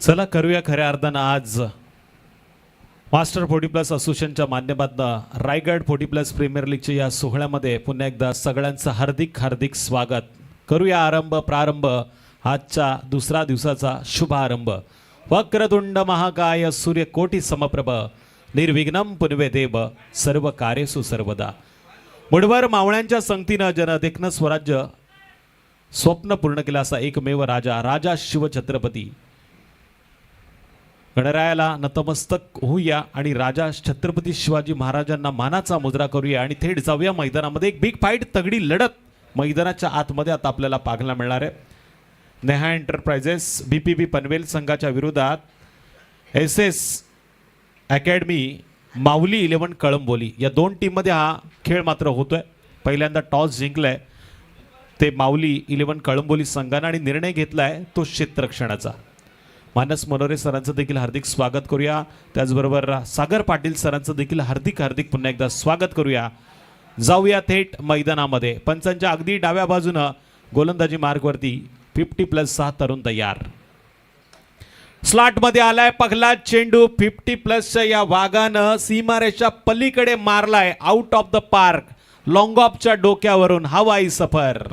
चला करूया खऱ्या अर्थानं आज मास्टर 40+ असोसिएशनच्या माध्यमातून रायगड 40+ प्रीमियर लीगच्या या सोहळ्यामध्ये पुन्हा एकदा सगळ्यांचं हार्दिक हार्दिक स्वागत करूया. प्रारंभ आजच्या दुसरा दिवसाचा शुभारंभ. वक्रतुंड महाकाय सूर्यकोटी समप्रभ निर्विघ्नं पुनवे देव सर्व कार्येषु सर्वदा. मुठभर मावळ्यांच्या संगतीनं जनदेखणं स्वराज्य स्वप्न पूर्ण केलं असा एकमेव राजा शिवछत्रपती गणरायाला नतमस्तक होऊया आणि राजा छत्रपती शिवाजी महाराजांना मानाचा मुजरा करूया आणि थेट जाऊया मैदानामध्ये. एक बिग फाईट तगडी लढत मैदानाच्या आतमध्ये आता आपल्याला पाहायला मिळणार आहे. नेहा एंटरप्राइजेस BPB पनवेल संघाच्या विरोधात SS अकॅडमी माऊली 11 कळंबोली या दोन टीममध्ये हा खेळ मात्र होतोय. पहिल्यांदा टॉस जिंकलाय ते माऊली 11 कळंबोली संघाने आणि निर्णय घेतलाय तो क्षेत्ररक्षणाचा. मानस मनोरे सरांचं देखील हार्दिक स्वागत करूया. त्याचबरोबर सागर पाटील सरांचं देखील हार्दिक हार्दिक पुन्हा एकदा स्वागत करूया. जाऊया थेट मैदानामध्ये. पंचांच्या अगदी डाव्या बाजूनं गोलंदाजी मार्गवरती 50+6 तरुण तयार. स्लॉट मध्ये आलाय पहिला चेंडू. 50+च्या या वाघानं सीमारेषा पलीकडे मारलाय. Out of the park. Long ऑफच्या डोक्यावरून हवाई सफर.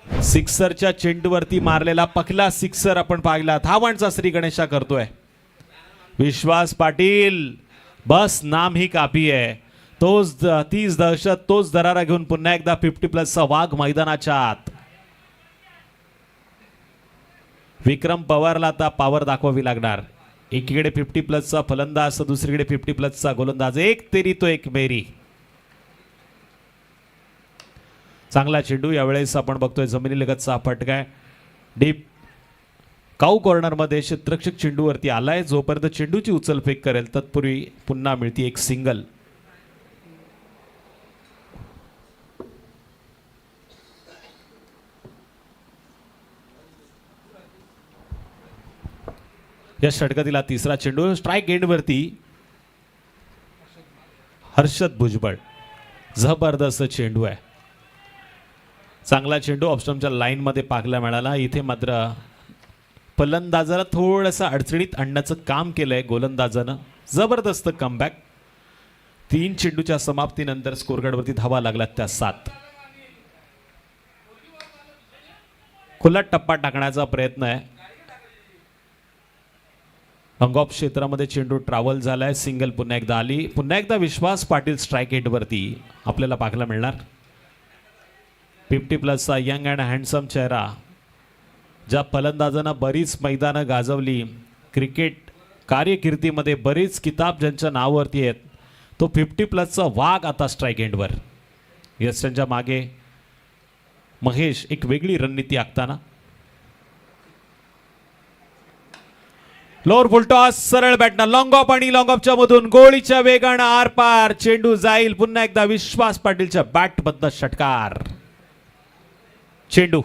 सिक्सरच्या चेंडूवरती मारलेला पहिला सिक्सर आपण पाहिला. धावांचा श्री गणेशा करतोय विश्वास पाटील. बस नाम ही काफी आहे. तोच 30 दहशत तोच दरारा घेऊन पुन्हा एकदा 50+चा वाघ मैदानाच्या आत. विक्रम पवारला आता पॉवर दाखवावी लागणार. एकीकडे 50+चा फलंदाज दुसरीकडे 50+चा गोलंदाज. एक तेरी तो एक मेरी. चांगला चेंडू यावेळेस आपण बघतोय जमिनीलगतचा फटका डीप काऊ कॉर्नर मध्ये क्षेत्ररक्षक चेंडूवरती आलाय. जोपर्यंत चेंडूची उचलफेक करेल तत्पूर्वी पुन्हा मिळते एक सिंगल. या षटकातील तिसरा चेंडू स्ट्राइक एंड वरती हर्षद भुजबळ. जबरदस्त चेंडू आहे. चांगला चेंडू ऑप्शनच्या लाईन मध्ये पाहायला मिळाला. इथे मात्र फलंदाजाला थोडंसं अडचणीत आणण्याचं काम केलंय गोलंदाजानं. जबरदस्त कमबॅक. 3 चेंडूच्या समाप्तीनंतर स्कोरकार्डवरती धावा लागला त्या 7. खुला टप्पा टाकण्याचा प्रयत्न आहे. अंगॉप क्षेत्रामध्ये चेंडू ट्रॅव्हल झालाय. सिंगल पुन्हा एकदा आली. पुन्हा एकदा विश्वास पाटील स्ट्राइक एंड वरती आपल्याला पाहायला मिळणार. 50+चा यंग अँड हँडसम चेहरा. ज्या फलंदाजांना बरीच मैदानं गाजवली क्रिकेट कार्यकिर्दीमध्ये बरीच किताब ज्यांच्या नावावरती आहेत तो 50+चा वाघ आता स्ट्राइक एंडवर. यशांच्या मागे महेश एक वेगळी रणनीती आखताना. लोअर फुल टॉस सरळ बॅटना लॉंग ऑफ आणि लॉंग ऑफच्या मधून गोळीच्या वेगानं आरपार. चेंडू जाईल. पुन्हा एकदा विश्वास पाटीलच्या बॅट मधनं षटकार. चेंडू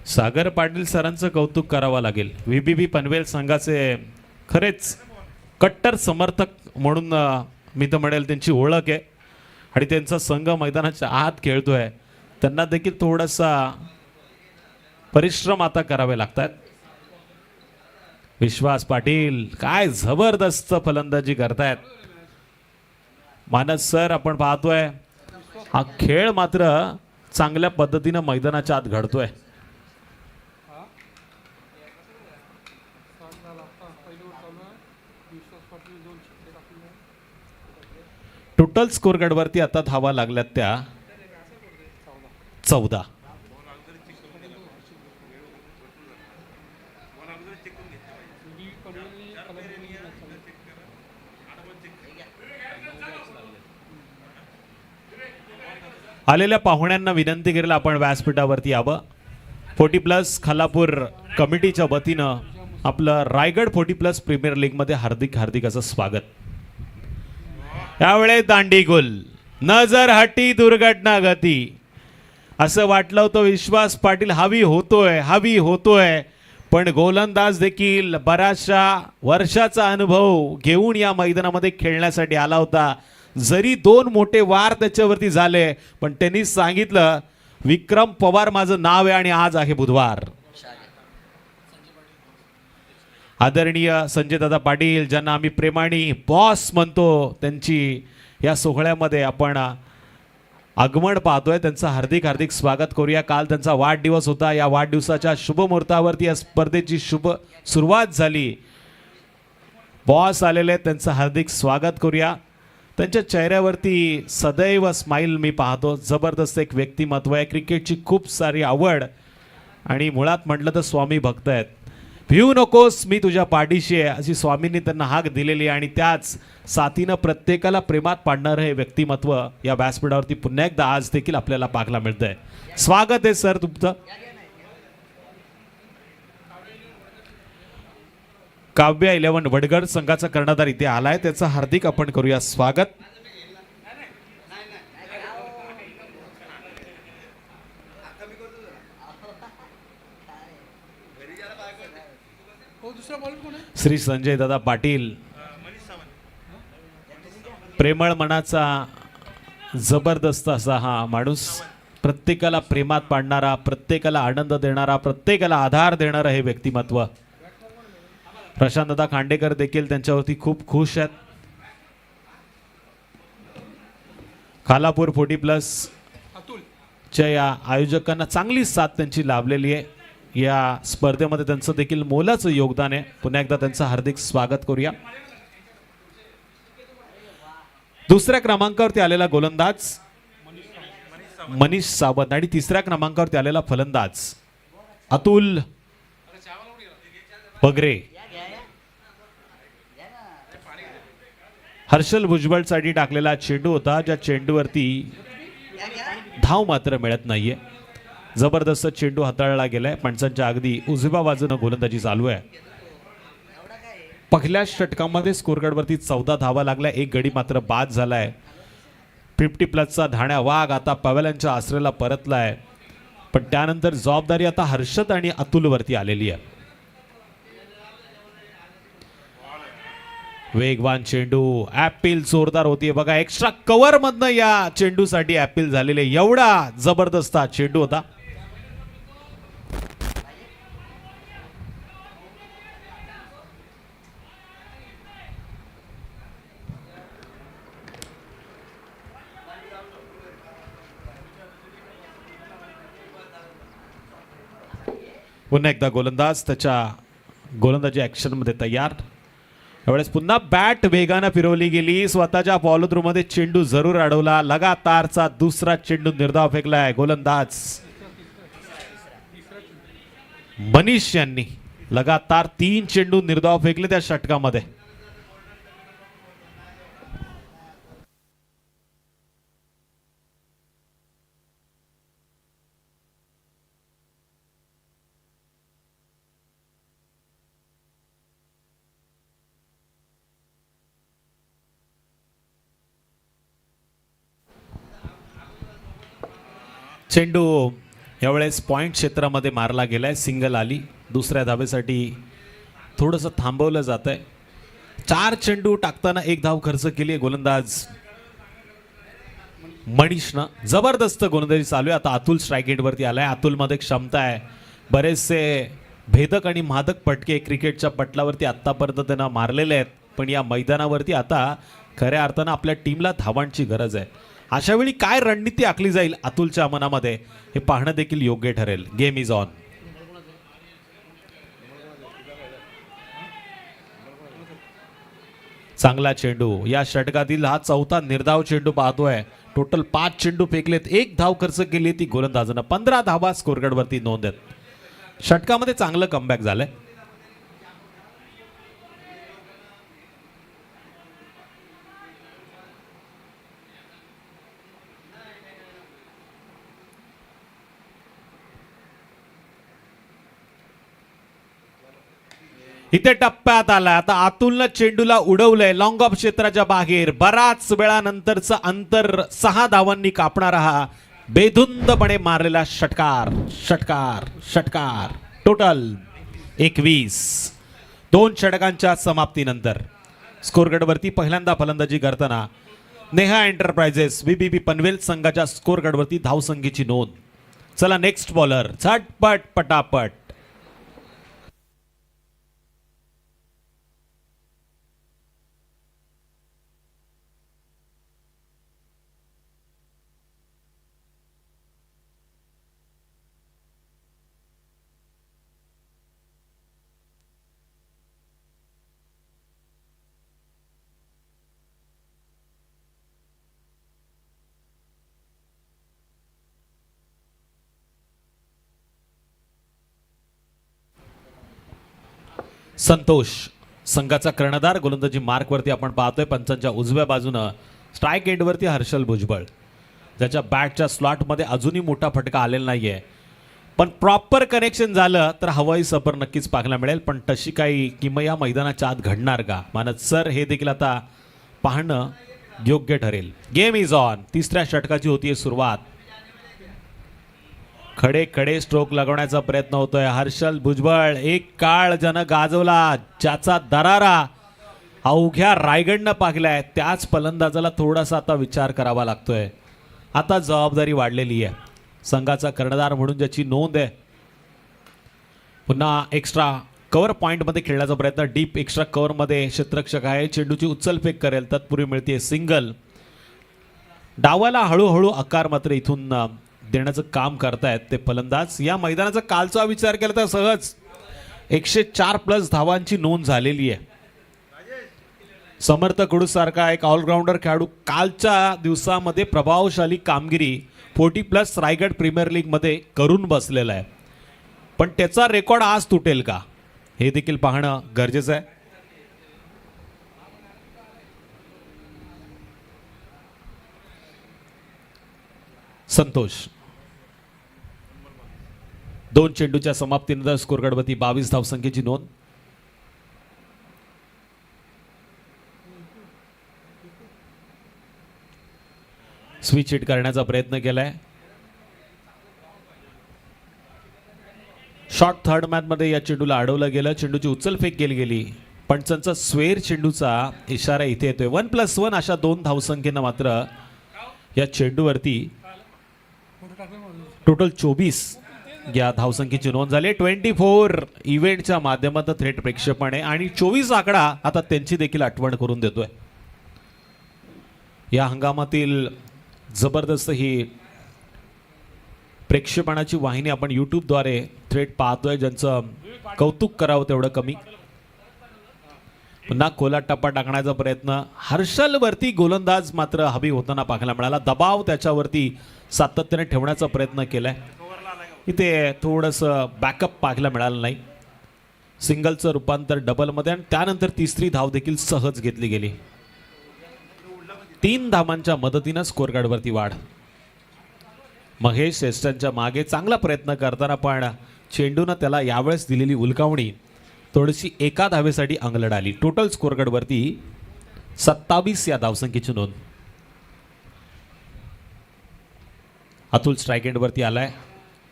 सागर पाटील सरांचं कौतुक करावं लागेल. VPB पनवेल संघाचे खरेच कट्टर समर्थक म्हणून मी तर म्हणेल त्यांची ओळख आहे आणि त्यांचा संघ मैदानाच्या आत खेळतोय. त्यांना देखील थोडासा परिश्रम आता करावे लागतात. विश्वास पाटील काय जबरदस्त फलंदाजी करतायत. मानस सर आपण पाहतोय हा खेळ मात्र चांगल्या पद्धतीने मैदानाच्या आत घडतोय. टोटल स्कोर कार्डवरती आता धावा लागल्यात त्या 14. आलेल्या पाहुण्यांना विनंती करेल आपण व्यासपीठावरती यावं. 40+ खालापूर कमिटीच्या वतीनं आपलं रायगड 40+ प्रीमियर लीग मध्ये हार्दिक हार्दिक असं स्वागत. यावेळेस दांडी गुल नजर हटी दुर्घटना गती असं वाटलं होतं विश्वास पाटील हवी होतोय पण गोलंदाज देखील बऱ्याचशा वर्षाचा अनुभव घेऊन या मैदानामध्ये खेळण्यासाठी आला होता. जरी 2 मोठे वार त्याच्यावरती झाले पण त्यांनी सांगितलं विक्रम पवार माझं नाव आहे आणि आज आहे बुधवार. आदरणीय संजय दादा पाटील ज्यांना आम्ही प्रेमाने बॉस म्हणतो त्यांची या सोहळ्यामध्ये आपण आगमन पाहतोय. त्यांचं हार्दिक हार्दिक स्वागत करूया. काल त्यांचा वाढदिवस होता. या वाढदिवसाच्या शुभ मुहूर्तावरती या स्पर्धेची शुभ सुरुवात झाली. बॉस आलेले आहेत, त्यांचं हार्दिक स्वागत करूया. त्यांच्या चेहऱ्यावरती सदैव स्माइल मी पाहतो. जबरदस्त एक व्यक्तिमत्व आहे. क्रिकेटची खूप सारी आवड आणि मुळात म्हटलं तर स्वामी भक्त आहेत. भिवू नकोस मी तुझ्या पाठीशी आहे अशी स्वामींनी त्यांना हाक दिलेली आणि त्याच साथीनं प्रत्येकाला प्रेमात पाडणारं हे व्यक्तिमत्व या व्यासपीठावरती पुन्हा एकदा आज देखील आपल्याला पाहायला मिळतंय. स्वागत आहे सर तुमचं. काव्य 11 वडगड संघाचा कर्णधार इथे आलाय, त्याचं हार्दिक आपण करूया स्वागत. श्री संजय दादा पाटील प्रेमळ मनाचा जबरदस्त असा हा माणूस, प्रत्येकाला प्रेमात पाडणारा, प्रत्येकाला आनंद देणारा, प्रत्येकाला आधार देणारं हे व्यक्तिमत्व. प्रशांत दादा खांडेकर देखील त्यांच्यावरती खूप खुश आहेत. खालापूर 40+ च्या या आयोजकांना चांगली साथ त्यांची लाभलेली आहे. या स्पर्धेमध्ये त्यांचं देखील मोलाचं योगदान आहे. पुन्हा एकदा त्यांचं हार्दिक स्वागत करूया. दुसऱ्या क्रमांकावरती आलेला गोलंदाज मनीष सावंत आणि तिसऱ्या क्रमांकावरती आलेला फलंदाज अतुल पगरे. हर्षल भुजबळसाठी टाकलेला चेंडू होता, ज्या चेंडूवरती धाव मात्र मिळत नाहीये. जबरदस्त चेंडू हाताळला गेलाय. माणसांच्या अगदी उजव्या बाजूनं गोलंदाजी चालू आहे. पहिल्या षटकामध्ये स्कोरकार्डवरती 14 धावा लागल्या, एक गडी मात्र बाद झालाय. 50+ धाण्या वाघ आता पवेल्यांच्या आश्रयाला परतलाय. पण त्यानंतर जबाबदारी आता हर्षद आणि अतुल वरती आलेली आहे. वेगवान चेंडू, ऍपिल जोरदार होती बघा. एक्स्ट्रा कव्हर मधनं या चेंडूसाठी ऍपिल झालेले. एवढा जबरदस्त चेंडू होता. पुन्हा एकदा गोलंदाज त्याच्या गोलंदाजी ऍक्शन मध्ये तयार. यावेळेस पुन्हा बॅट वेगानं फिरवली गेली. स्वतःच्या फॉलोथ्रू मध्ये चेंडू जरूर अडवला. लगातारचा दुसरा चेंडू निर्धाव फेकलाय गोलंदाज मनीष यांनी. लगातार 3 चेंडू निर्धाव फेकले त्या षटकामध्ये. चेंडू यावेळेस पॉइंट क्षेत्रामध्ये मारला गेलाय. सिंगल आली. दुसऱ्या धावेसाठी थोडंसं थांबवलं जात आहे. 4 चेंडू टाकताना 1 धाव खर्च केली आहे गोलंदाज मनीषनं. जबरदस्त गोलंदाजी चालू आहे. आता अतुल स्ट्राईक रेटवरती आलाय. अतुलमध्ये क्षमता आहे. बरेचसे भेदक आणि मादक पटके क्रिकेटच्या पटलावरती आत्तापर्यंत त्यांना मारलेले आहेत. पण या मैदानावरती आता खऱ्या अर्थानं आपल्या टीमला धावांची गरज आहे. अशा वेळी काय रणनीती आखली जाईल अतुलच्या मनामध्ये हे पाहणं देखील योग्य ठरेल. Game is on. चांगला चेंडू. या षटकातील हा 4था निर्धाव चेंडू पाहतोय. टोटल 5 चेंडू फेकलेत, 1 धाव खर्च केली ती गोलंदाजानं. 15 धावा स्कोरकार्डवरती नोंद आहेत. षटकामध्ये चांगलं कमबॅक झालंय. इथे टप्प्यात आला. आता अतुलनं चेंडूला उडवलंय लॉंग ऑफ क्षेत्राच्या बाहेर. बराच वेळानंतरचं अंतर 6 धावांनी कापणारा हा बेधुंदपणे मारलेला षटकार षटकार षटकार. टोटल 21. 2 षटकांच्या समाप्तीनंतर स्कोरगडवरती पहिल्यांदा फलंदाजी करताना नेहा एंटरप्राइजेस बीबीबी पनवेल संघाच्या स्कोरगडवरती धावसंख्येची नोंद. चला नेक्स्ट बॉलर झटपट पटापट. संतोष संघाचा कर्णधार गोलंदाजी मार्कवरती आपण पाहतोय. पंचांच्या उजव्या बाजूनं स्ट्राईक एंडवरती हर्षल भुजबळ, ज्याच्या बॅटच्या स्लॉटमध्ये अजूनही मोठा फटका आलेला नाहीये. पण प्रॉपर कनेक्शन झालं तर हवाई सफर नक्कीच पाहायला मिळेल. पण तशी काही किमया मैदानाच्या आत घडणार का मानत सर, हे देखील आता पाहणं योग्य ठरेल. Game is on. तिसऱ्या षटकाची होतीये सुरुवात. खडे खडे स्ट्रोक लगवण्याचा प्रयत्न होतोय हर्षल भुजबळ. एक काळ ज्यानं गाजवला, ज्याचा दरारा अवघ्या रायगडनं पाहिलाय, त्याच फलंदाजाला थोडासा आता विचार करावा लागतोय. आता जबाबदारी वाढलेली आहे. संघाचा कर्णधार म्हणून ज्याची नोंद आहे. पुन्हा एक्स्ट्रा कव्हर पॉइंटमध्ये खेळण्याचा प्रयत्न. डीप एक्स्ट्रा कव्हरमध्ये क्षेत्ररक्षक आहे. चेंडूची उचलफेक करेल, तत्पूर्वी मिळते सिंगल. डावाला हळूहळू आकार मात्र इथून देण्याचं काम करतायत ते फलंदाज. या मैदानाचा कालचा विचार केला तर सहज 104+ धावांची नोंद झालेली आहे. समर्थ कडू सारखा एक ऑलराऊंडर खेळाडू कालच्या दिवसामध्ये प्रभावशाली कामगिरी 40+ रायगड प्रीमियर लीग मध्ये करून बसलेला आहे. पण त्याचा रेकॉर्ड आज तुटेल का हे देखील पाहणं गरजेचं आहे. संतोष 2 चेंडूच्या समाप्तीनंतर स्कोरगडवरती 22 धावसंख्येची नोंद. स्विच हिट करण्याचा प्रयत्न केलाय. शॉर्ट थर्ड मॅन मध्ये या चेंडूला अडवलं गेलं. चेंडूची उचलफेक केली गेली. पंचांचा स्वेर चेंडूचा इशारा इथे येतोय. 1+1 अशा 2 धावसंख्येनं मात्र या चेंडूवरती टोटल 24 या धावसंख्येची नोंद झाली. 24 इव्हेंटच्या माध्यमातून थेट प्रेक्षेपणे आणि 24 आकडा आता त्यांची देखील आठवण करून देतोय. या हंगामातील जबरदस्त ही प्रेक्षेपणाची वाहिनी आपण यूट्यूबद्वारे थेट पाहतोय, ज्यांचं कौतुक करावं तेवढं कमी. पुन्हा खोला टप्पा टाकण्याचा प्रयत्न. हर्षल वरती गोलंदाज मात्र हवी होताना पाहायला मिळाला. दबाव त्याच्यावरती सातत्याने ठेवण्याचा प्रयत्न केलाय. इथे थोडंसं बॅकअप पाहायला मिळालं नाही. सिंगलचं रूपांतर डबलमध्ये आणि त्यानंतर तिसरी धाव देखील सहज घेतली गेली. 3 धावांच्या मदतीनं स्कोरकार्डवरती वाढ. महेश श्रेष्ठांच्या मागे चांगला प्रयत्न करताना पण चेंडूनं त्याला यावेळेस दिलेली उलकावणी थोडीशी एका धावेसाठी अंगलट आली. टोटल स्कोरकार्डवरती 27 या धावसंख्येची नोंद. अतुल स्ट्राईक एंडवरती आलाय.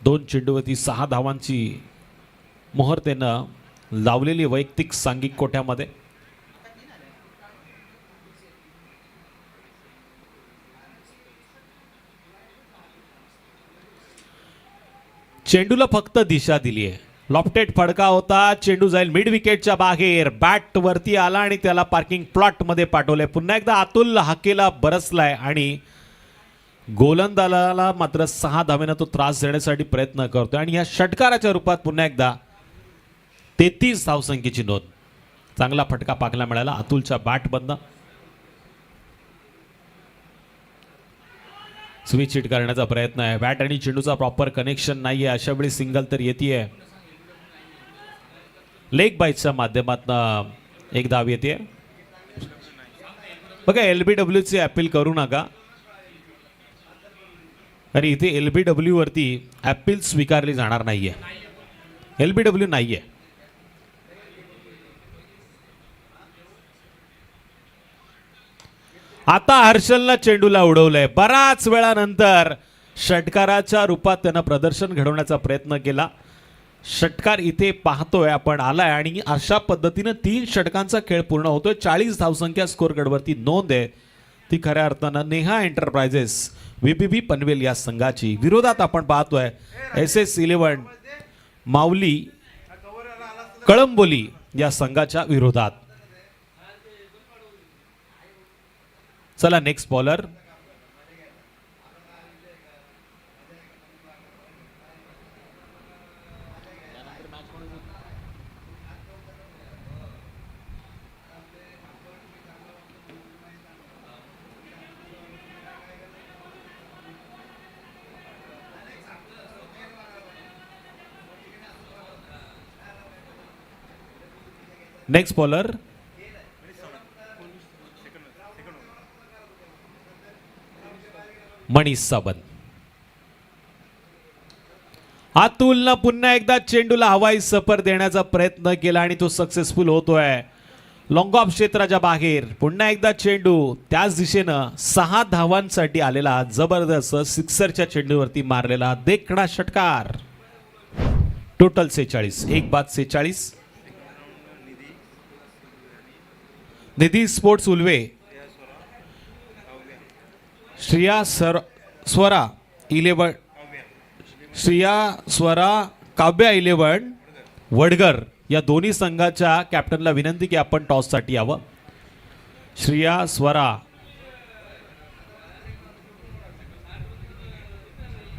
2 चेंडूवरती 6 धावांची मोहर त्यानं लावलेली वैयक्तिक सांघिक कोट्यामध्ये. चेंडूला फक्त दिशा दिली आहे. लॉफ्टेड फडका होता. चेंडू जाईल मिड विकेटच्या बाहेर. बॅट वरती आला आणि त्याला पार्किंग प्लॉट मध्ये पाठवलंय. पुन्हा एकदा अतुल हाकेला बरसलाय आणि गोलंदाजाला मात्र 6 धावेनं तो त्रास देण्यासाठी प्रयत्न करतोय. आणि या षटकाराच्या रूपात पुन्हा एकदा 33 धावसंख्येची नोंद. चांगला फटका पाहायला मिळाला अतुलच्या बॅट बंद. स्विच हिट करण्याचा प्रयत्न आहे. बॅट आणि चेंडूचा प्रॉपर कनेक्शन नाहीये. अशा वेळी सिंगल तर येते. लेग बाईटच्या माध्यमातून एक धाव येते. बघा LBW चे अपील करू नका, आणि इथे LBW वरती अपील स्वीकारली जाणार नाहीये. LBW नाहीये. आता हर्षलनं चेंडूला उडवलंय. बराच वेळानंतर षटकाराच्या रूपात त्यानं प्रदर्शन घडवण्याचा प्रयत्न केला. षटकार इथे पाहतोय आपण आलाय आणि अशा पद्धतीनं 3 षटकांचा खेळ पूर्ण होतोय. 40 धावसंख्या स्कोर गडवरती नोंद आहे ती खऱ्या अर्थानं नेहा एंटरप्राइजेस VPB पनवेल या संघाची. विरोधात आपण पाहतोय SS11 माऊली कळंबोली या संघाच्या विरोधात. चला next bowler. Next bowler Manish Sabant. अतुलनं पुन्हा एकदा चेंडूला हवाई सफर देण्याचा प्रयत्न केला आणि तो सक्सेसफुल होतोय. लॉंग ऑफ क्षेत्राच्या बाहेर पुन्हा एकदा चेंडू त्याच दिशेनं 6 धावांसाठी आलेला जबरदस्त सिक्सरच्या चेंडूवरती मारलेला देखणा षटकार. टोटल 46 एक बाद 46. निधी स्पोर्ट्स उल्वे श्रिया स्वरा 11 श्रिया स्वरा काव्या 11 वडगर या दोन्ही संघाच्या कॅप्टनला विनंती की आपण टॉससाठी यावं. श्रिया स्वरा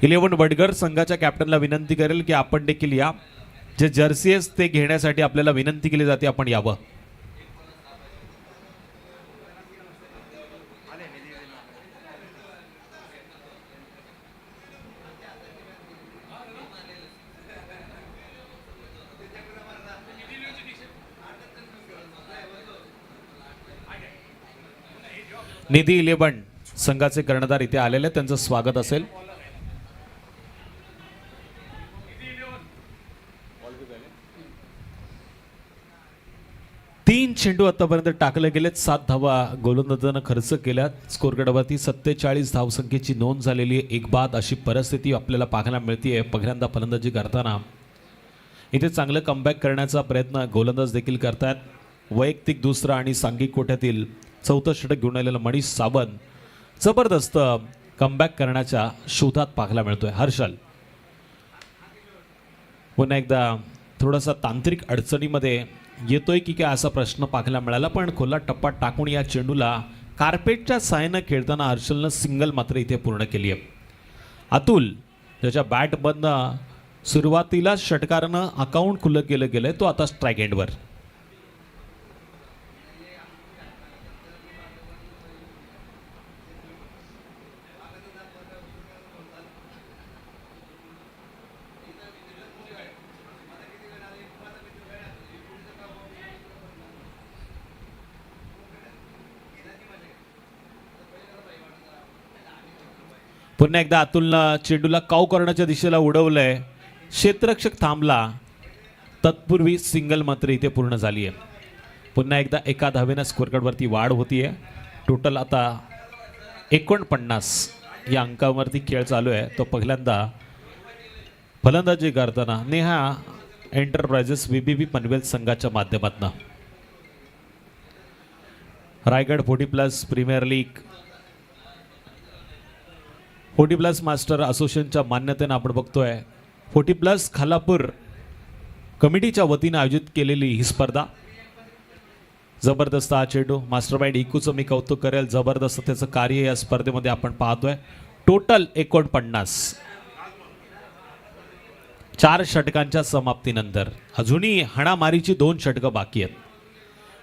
11 वडगर संघाच्या कॅप्टनला विनंती करेल की आपण देखील या. जे जर्सीज ते घेण्यासाठी आपल्याला विनंती केली जाते आपण यावं. निधी 11 संघाचे कर्णधार इथे आलेले त्यांचं स्वागत असेल. तीन चेंडू आतापर्यंत टाकले गेलेत. 7 धावा गोलंदाजानं खर्च केल्या. स्कोर गडवरती 47 धावसंख्येची नोंद झालेली आहे. एक बाद अशी परिस्थिती आपल्याला पाहायला मिळते. पहिल्यांदा फलंदाजी करताना इथे चांगलं कमबॅक करण्याचा प्रयत्न गोलंदाज देखील करतात. वैयक्तिक दुसरा आणि सांघिक कोट्यातील 4थं षटक घेऊन आलेलं मनीष साबंत जबरदस्त कमबॅक करण्याच्या शोधात पाहायला मिळतोय. हर्षल पुन्हा एकदा थोडासा तांत्रिक अडचणीमध्ये येतोय की काय असा प्रश्न पाहायला मिळाला. पण खोला टप्पा टाकून या चेंडूला कार्पेटच्या साहाय्यानं खेळताना हर्षलनं सिंगल मात्र इथे पूर्ण केली आहे. अतुल त्याच्या बॅटमधनं सुरुवातीला षटकारानं अकाउंट खुलं केलं गेलंय. तो आता स्ट्राईक एंडवर. पुन्हा एकदा अतुलनं चेंडूला काऊ करण्याच्या दिशेला उडवलंय. क्षेत्ररक्षक थांबला. तत्पूर्वी सिंगल मात्र इथे पूर्ण झाली आहे. पुन्हा एकदा एका धावेनं स्कोअर कार्डवरती वाढ होतीये. टोटल आता 49 या अंकावरती खेळ चालू आहे. तो पहिल्यांदा फलंदाजी करताना नेहा एंटरप्राइजेस VPB पनवेल संघाच्या माध्यमातून. रायगड 40+ प्रीमियर लीग 40+ मास्टर असोसिएशनच्या मान्यतेनं आपण बघतोय 40+ खालापूर कमिटीच्या वतीनं आयोजित केलेली ही स्पर्धा. जबरदस्त हा चेंडू मास्टर माइंड इकूचं मी कौतुक करेल. जबरदस्त त्याचं कार्य या स्पर्धेमध्ये आपण पाहतोय. टोटल 49 4 षटकांच्या समाप्तीनंतर अजूनही हाणामारीची 2 षटकं बाकी आहेत.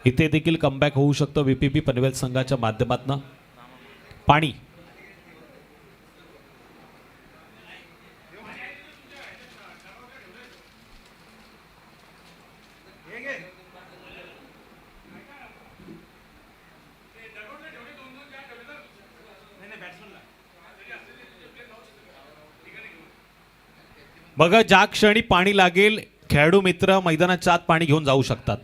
इथे देखील कमबॅक होऊ शकतं VPB पनवेल संघाच्या माध्यमातून. पाणी बघा, ज्या क्षणी पाणी लागेल खेळाडू मित्र मैदानाच्या आत पाणी घेऊन जाऊ शकतात.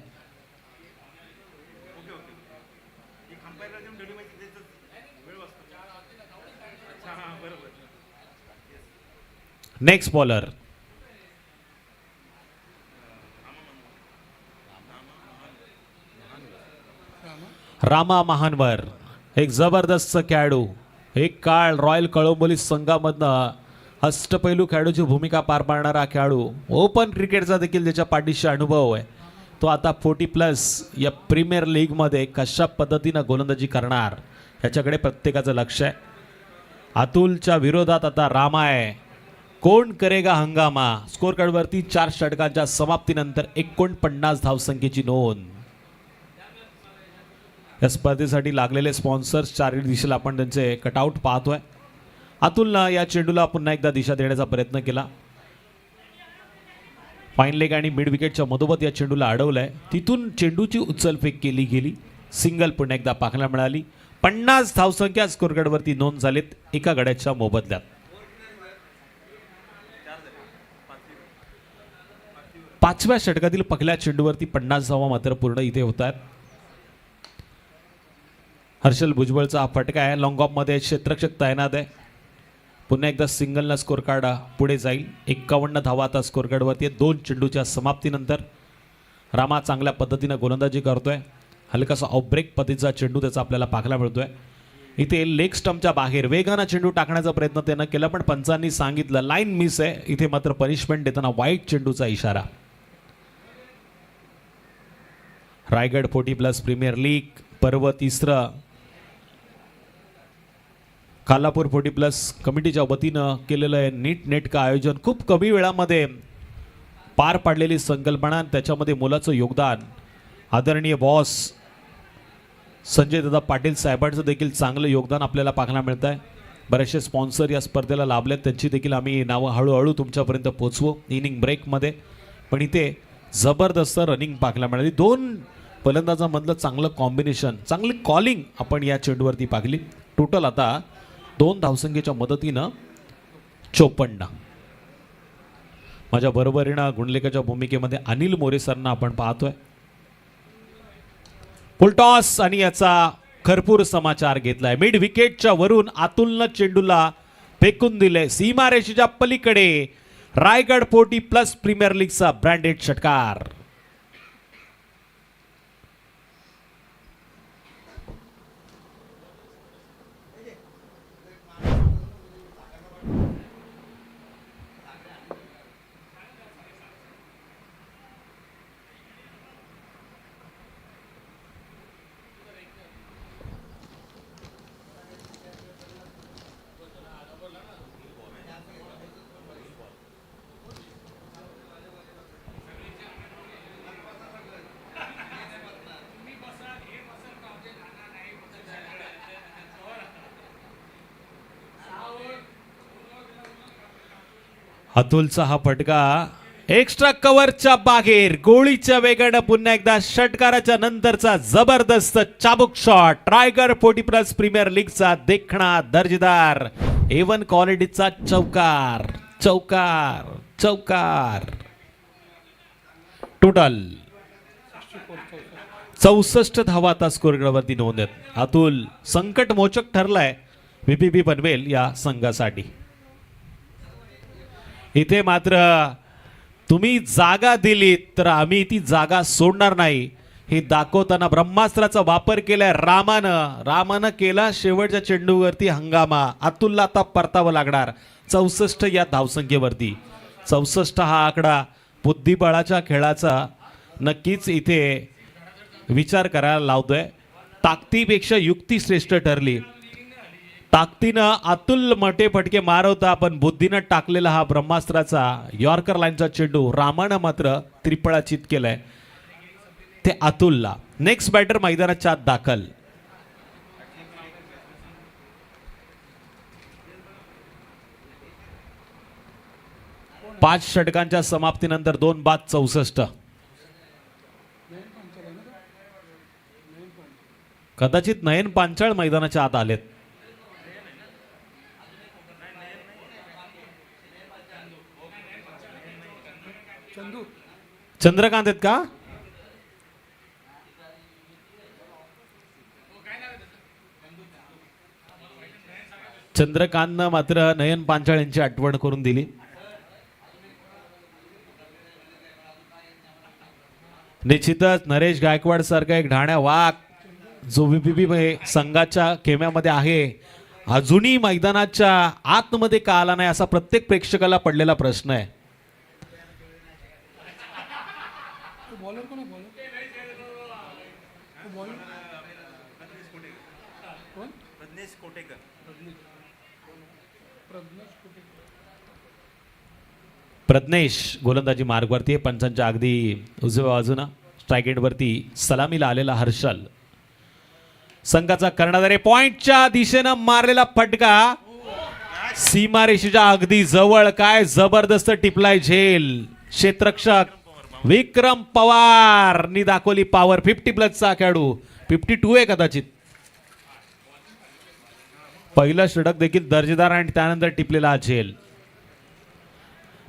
नेक्स्ट बॉलर रामा महानवर, एक जबरदस्त खेळाडू, एक काळ रॉयल कळंबोली संघामधनं अष्टपैलू खेळाडूची भूमिका पार पाडणारा खेळाडू, ओपन क्रिकेटचा देखील त्याच्या पाठीशी अनुभव आहे. तो आता 40+ या प्रीमियर लीगमध्ये कशा पद्धतीनं गोलंदाजी करणार याच्याकडे प्रत्येकाचं लक्ष आहे. अतुलच्या विरोधात आता रामा आहे. कोण करेगा हंगामा. स्कोर कार्डवरती 4 षटकांच्या समाप्तीनंतर 49 धावसंख्येची नोंद. या स्पर्धेसाठी लागलेले स्पॉन्सर्स चारही दिशेला आपण त्यांचे कटआउट पाहतोय. अतुलनं या चेंडूला पुन्हा एकदा दिशा देण्याचा प्रयत्न केला. फाईन लेग आणि मिड विकेटच्या मधोमध या चेंडूला अडवलंय. तिथून चेंडूची उचलफेक केली गेली. सिंगल पुन्हा एकदा पाहायला मिळाली. 50 धावसंख्या स्कोर कार्डवरती नोंद झालीत एका गड्याच्या मोबदल्यात. 5व्या षटकातील पहिल्या चेंडूवरती 50 धावा मात्र पूर्ण इथे होत आहेत. हर्षल भुजबळचा हा फटका आहे. लॉंग ऑफ मध्ये क्षेत्ररक्षक तैनात आहे. पुन्हा एकदा सिंगलला स्कोर कार्ड पुढे जाईल. 51 धावा आता स्कोर कार्डवरती. 2 चेंडूच्या समाप्तीनंतर रामा चांगल्या पद्धतीनं गोलंदाजी करतोय. हलकासा ऑफ ब्रेक पद्धतीचा चेंडू त्याचा आपल्याला पाहायला मिळतोय. इथे लेग स्टंपच्या बाहेर वेगानं चेंडू टाकण्याचा प्रयत्न त्यानं केला, पण पंचांनी सांगितलं लाईन मिस आहे. इथे मात्र पनिशमेंट देताना वाईट चेंडूचा इशारा. रायगड 40+ प्रीमियर लीग पर्व 3. खालापूर 40+ कमिटीच्या वतीनं केलेलं आहे नीट नेटकं आयोजन. खूप कमी वेळामध्ये पार पाडलेली संकल्पना, त्याच्यामध्ये मोलाचं योगदान. आदरणीय बॉस संजय दादा पाटील साहेबांचं देखील चांगलं योगदान आपल्याला पाहायला मिळत आहे. बरेचसे स्पॉन्सर या स्पर्धेला लाभलेत, त्यांची देखील आम्ही नावं हळूहळू तुमच्यापर्यंत पोहोचवू इनिंग ब्रेकमध्ये. पण इथे जबरदस्त रनिंग पाहायला मिळाली. 2 फलंदाजांमधलं चांगलं कॉम्बिनेशन, चांगली कॉलिंग आपण या चेंडूवरती पाहिली. टोटल आता 2 धावसंख्येच्या मदतीनं 54. माझ्या बरोबरीनं गुणलेखाच्या भूमिकेमध्ये अनिल मोरे सरना आपण पाहतोय. फुलटॉस आणि याचा खरपूर समाचार घेतलाय. मिड विकेटच्या वरून अतुलनं चेंडूला फेकून दिले सीमारेषेच्या पलीकडे. रायगड 40+ प्रीमियर लीगचा ब्रँडेड षटकार. अतुलचा हा फटका एक्स्ट्रा कव्हरच्या बाहेर. गोळीच्या वेगानं पुन्हा एकदा षटकाराच्या नंतरचा जबरदस्त चाबूक शॉट. रायगड 40+ प्रीमियर लीगचा देखणा दर्जेदार A1 क्वालिटीचा चौकार. चौकार चौकार. टोटल 64 धावा आता स्कोरवरती नोंद आहेत. अतुल संकटमोचक ठरलाय VPB पनवेल या संघासाठी. इथे मात्र तुम्ही जागा दिलीत तर आम्ही ती जागा सोडणार नाही हे दाखवताना ब्रह्मास्त्राचा वापर केलाय रामानं केला शेवटच्या चेंडूवरती हंगामा. अतुलला आता परतावं लागणार 64 या धावसंख्येवरती. 64 हा आकडा बुद्धिबळाच्या खेळाचा नक्कीच इथे विचार करायला लावतोय. ताकदीपेक्षा युक्ती श्रेष्ठ ठरली. ताकदीनं अतुल मोठे फटके मारवता, पण बुद्धीनं टाकलेला हा ब्रह्मास्त्राचा यॉर्कर लाईनचा चेंडू रामानं मात्र त्रिफळाचित केलाय ते अतुलला. नेक्स्ट बॅटर मैदानाच्या आत दाखल. पाच षटकांच्या समाप्तीनंतर 2 बाद 64. कदाचित नयन पांचाळ मैदानाच्या आत आलेत. चंद्रकांत आहेत का? चंद्रकांतनं मात्र नयन पांचाळ यांची आठवण करून दिली. निश्चितच नरेश गायकवाड सारखा एक ढाण्या वाघ जो VPP संघाच्या खेम्यामध्ये आहे अजूनही मैदानाच्या आतमध्ये का आला नाही असा प्रत्येक प्रेक्षकाला पडलेला प्रश्न आहे. प्रज्ञेश गोलंदाजी मार्गवरती पंचांच्या अगदी उजव्या बाजूनं स्ट्राईक एंडवरती सलामीला आलेला हर्षल संघाचा कर्णधार पॉइंटच्या दिशेनं मारलेला फटका सीमारेषेच्या अगदी जवळ. काय जबरदस्त टिपलाय झेल. क्षेत्ररक्षक विक्रम पवार नी दाखवली पॉवर. 50+ खेळाडू 52 आहे कदाचित. पहिलं षटक देखील दर्जेदार आणि त्यानंतर टिपलेला झेल.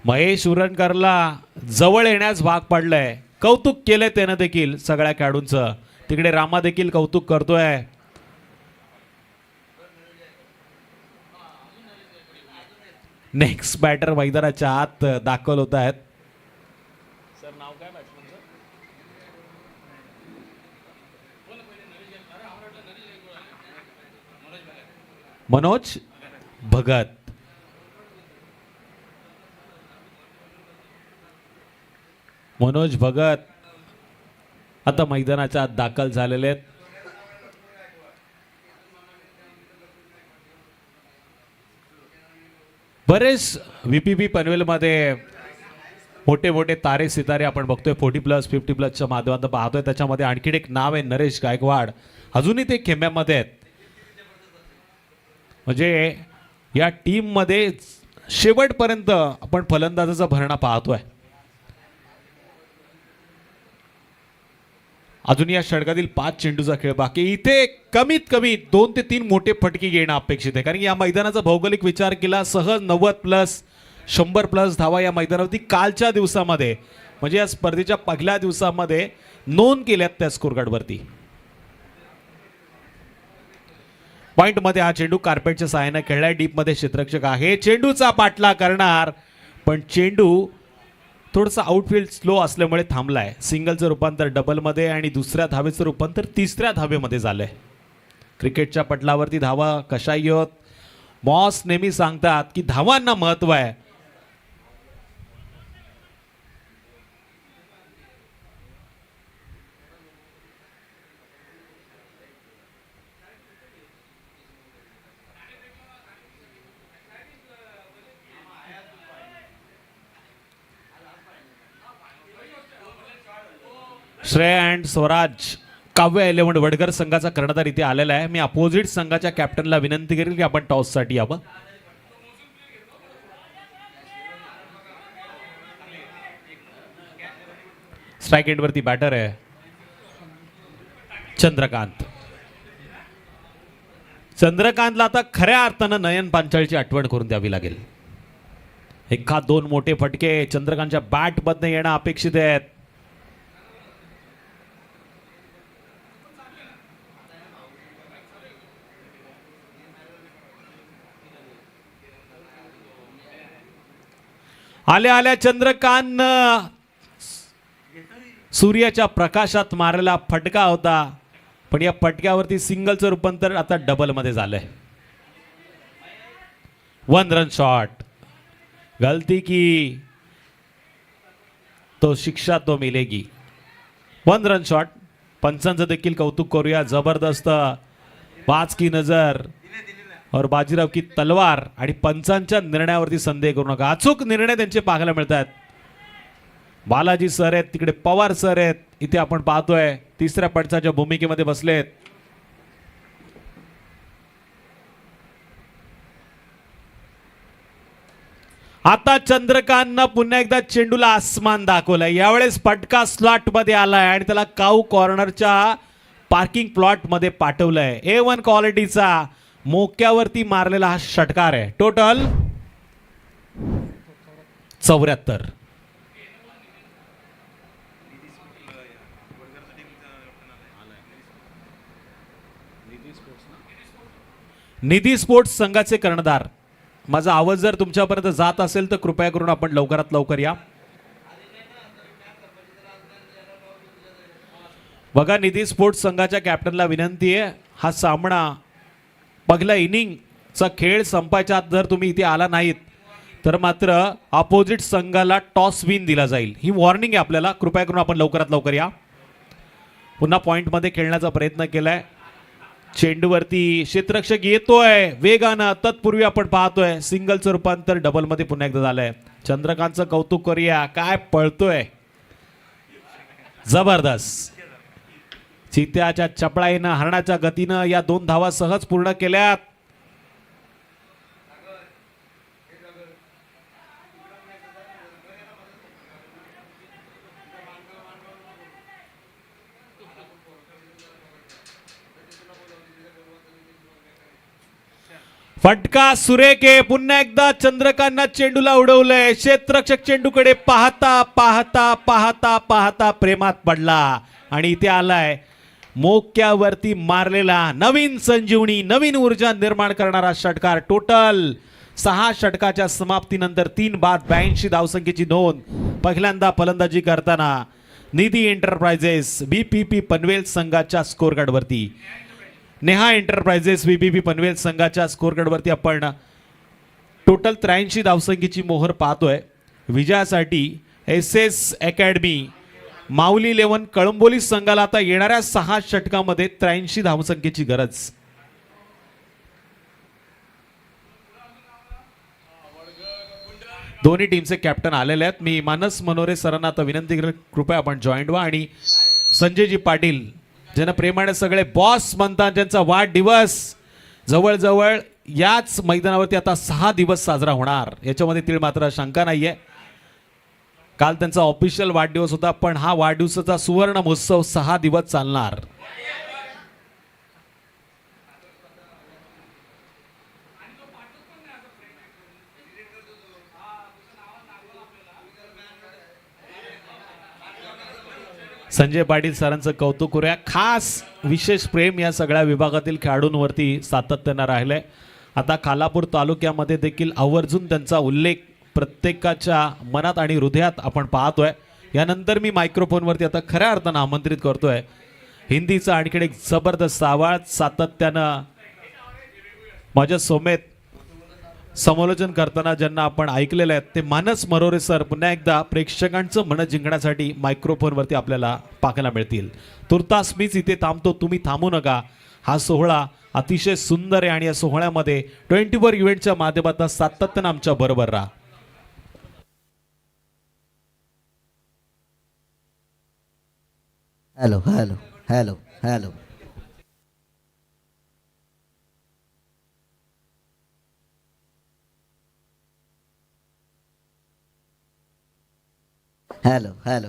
महेश उरणकरला जवळ येण्यास भाग पडलंय. कौतुक केलंय त्यानं देखील सगळ्या खेळाडूंचं. तिकडे रामा देखील कौतुक करतोय. नेक्स्ट बॅटर मैदानाच्या आत दाखल होत आहेत. सर नाव काय बॅट्समनचं? मनोज भगत. मनोज भगत आता मैदानाच्या आत दाखल झालेले आहेत. बरेच VPP पनवेलमध्ये मोठे मोठे तारे सितारे आपण बघतोय. 40+, 50+च्या माध्यमातून पाहतोय. त्याच्यामध्ये आणखीन एक नाव आहे नरेश गायकवाड. अजूनही ते खेम्यामध्ये आहेत. म्हणजे या टीम मध्ये शेवटपर्यंत आपण फलंदाजाचा भरणा पाहतोय. अजून या षटकातील 5 चेंडूचा खेळ बाकी. इथे कमीत कमी 2 ते 3 मोठे फटके घेणं अपेक्षित आहे. कारण या मैदानाचा भौगोलिक विचार केला सहज 90+, 100+ धावा या मैदानावरती कालच्या दिवसामध्ये म्हणजे या स्पर्धेच्या पहिल्या दिवसामध्ये नोंद केल्यात त्या स्कोर कार्डवरती. पॉइंट मध्ये हा चेंडू कार्पेटच्या सहाय्याने खेळलाय. डीप मध्ये क्षेत्ररक्षक आहे. चेंडूचा पाठला करणार पण चेंडू थोडंसं आउटफील्ड स्लो असल्यामुळे थांबलाय. सिंगलचं रूपांतर डबलमध्ये आणि दुसऱ्या धावेचं रूपांतर तिसऱ्या धावेमध्ये झालंय. क्रिकेटच्या पटलावरती धावा कशाही होत. बॉस नेहमी सांगतात की धावांना महत्व आहे. श्रेय अँड स्वराज काव्य 11 वडगर संघाचा कर्णधार इथे आलेला आहे. मी अपोजिट संघाच्या कॅप्टनला विनंती करेल की आपण टॉस साठी यावं. स्ट्राईक एंडवरती बॅटर आहे चंद्रकांत. चंद्रकांतला आता खऱ्या अर्थानं नयन पांचाळची आठवण करून द्यावी लागेल. 1-2 मोठे फटके चंद्रकांतच्या बॅट मधनं येणं अपेक्षित आहेत. आल्या आल्या चंद्रकांत सूर्याच्या प्रकाशात मारलेला फटका होता पण या फटक्यावरती सिंगलचं रूपांतर आता डबल मध्ये झालंय. 1 रन शॉट. गलती की तो शिक्षा तो मिलेगी. 1 रन शॉट. पंचांचं देखील कौतुक करूया. जबरदस्त. 5 की नजर और बाजीराव की तलवार आणि पंचांच्या निर्णयावरती संदेह करू नका. अचूक निर्णय त्यांचे पाहायला मिळतात. बालाजी सर आहेत तिकडे पवार सर आहेत. इथे आपण पाहतोय तिसऱ्या पटसाच्या भूमिकेमध्ये बसलेत. आता चंद्रकांतनं पुन्हा एकदा चेंडूला आसमान दाखवलंय. यावेळेस फटका स्लॉट मध्ये आलाय आणि त्याला काऊ कॉर्नरच्या पार्किंग प्लॉट मध्ये पाठवलंय. A1 क्वालिटीचा मोक्यावरती मारलेला हा षटकार आहे. टोटल 74. निधी स्पोर्ट्स संघाचे कर्णधार. माझा आवाज जर तुमच्यापर्यंत जात असेल तर कृपया करून आपण लवकरात लवकर या. बघा, निधी स्पोर्ट्स संघाच्या कॅप्टनला विनंती आहे, हा सामना पहिला इनिंगचा खेळ संपायच्या आत जर तुम्ही इथे आला नाहीत तर मात्र अपोजिट संघाला टॉस विन दिला जाईल. ही वॉर्निंग आहे आपल्याला. कृपया करून आपण लवकरात लवकर या. पुन्हा पॉइंटमध्ये खेळण्याचा प्रयत्न केलाय. चेंडूवरती क्षेत्ररक्षक येतोय वेगानं. तत्पूर्वी आपण पाहतोय सिंगलचं रूपांतर डबलमध्ये पुन्हा एकदा झालंय. चंद्रकांतचं कौतुक करूया, काय पळतोय, जबरदस्त. चित्याच्या चपळाईनं, हरणाच्या गतीनं या 2 धावा सहज पूर्ण केल्यात. फटका सुरेख आहे. पुन्हा एकदा चंद्रकांतनं चेंडूला उडवलंय. क्षेत्ररक्षक चेंडूकडे पाहता पाहता पाहता पाहता प्रेमात पडला आणि इथे आलाय मोक्यावरती मारलेला नवीन संजीवनी, नवीन ऊर्जा निर्माण करणारा षटकार. टोटल 6 षटकाच्या समाप्तीनंतर 3 बाद 82 धावसंख्येची नोंद. पहिल्यांदा फलंदाजी करताना निधी एंटरप्राइजेस बीपीपी पनवेल संघाच्या स्कोर कार्डवरती, नेहा एंटरप्राइजेस बीपीपी पनवेल संघाच्या स्कोर कार्डवरती आपण टोटल 83 धावसंख्येची मोहर पाहतोय. विजयासाठी SS अकॅडमी माऊली 11 कळंबोली संघाला आता येणाऱ्या 6 षटकामध्ये 83 धावसंख्येची गरज. दोन्ही टीमचे कॅप्टन आलेले आहेत. मी मानस मनोरे सरांना आता विनंती करेल, कृपया आपण जॉईंट व्हा. आणि संजयजी पाटील ज्यांना प्रेमाने सगळे बॉस म्हणतात, ज्यांचा वाढदिवस जवळजवळ याच मैदानावरती आता 6 दिवस साजरा होणार, याच्यामध्ये तीळ मात्र शंका नाहीये. काल त्यांचा ऑफिशियल वाढदिवस होता, पण हा वाढदिवसाचा सुवर्ण महोत्सव 6 दिवस चालणार. संजय पाटील सरांचं कौतुक करूया. खास विशेष प्रेम या सगळ्या विभागातील खेळाडूंवरती सातत्यानं राहिलंय. आता खालापूर तालुक्यामध्ये देखील आवर्जून त्यांचा उल्लेख प्रत्येकाच्या मनात आणि हृदयात आपण पाहतोय. यानंतर मी मायक्रोफोनवरती आता खऱ्या अर्थानं आमंत्रित करतोय हिंदीचा आणखी एक जबरदस्त आवाज. सातत्यानं माझ्या सोमेत समालोचन करताना ज्यांना आपण ऐकलेलं आहे ते मानस मनोरे सर पुन्हा एकदा प्रेक्षकांचं मन जिंकण्यासाठी मायक्रोफोनवरती आपल्याला पाहायला मिळतील. तुर्तास मीच इथे थांबतो, तुम्ही थांबू नका. हा सोहळा अतिशय सुंदर आहे आणि या सोहळ्यामध्ये 24 इव्हेंटच्या माध्यमातून सातत्यानं आमच्या बरोबर राहा. Hello hello hello hello hello hello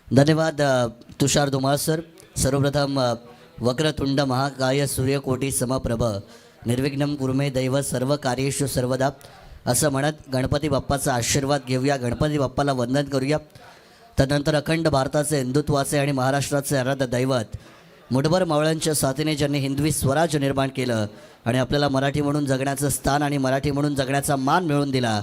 धन्यवाद तुषार धुमाळ सर. सर्वप्रथम वक्रतुंड महाकाय सूर्यकोटी समप्रभ निर्विघ्नं कुर्मे दैव सर्व कार्येषु सर्वदा असं म्हणत गणपती बाप्पाचा आशीर्वाद घेऊया, गणपती बाप्पाला वंदन करूया. तदनंतर अखंड भारताचे हिंदुत्वाचे आणि महाराष्ट्राचे आराध्य दैवत मुठभर मावळ्यांच्या साथीने ज्यांनी हिंदवी स्वराज्य निर्माण केलं आणि आपल्याला मराठी म्हणून जगण्याचं स्थान आणि मराठी म्हणून जगण्याचा मान मिळवून दिला,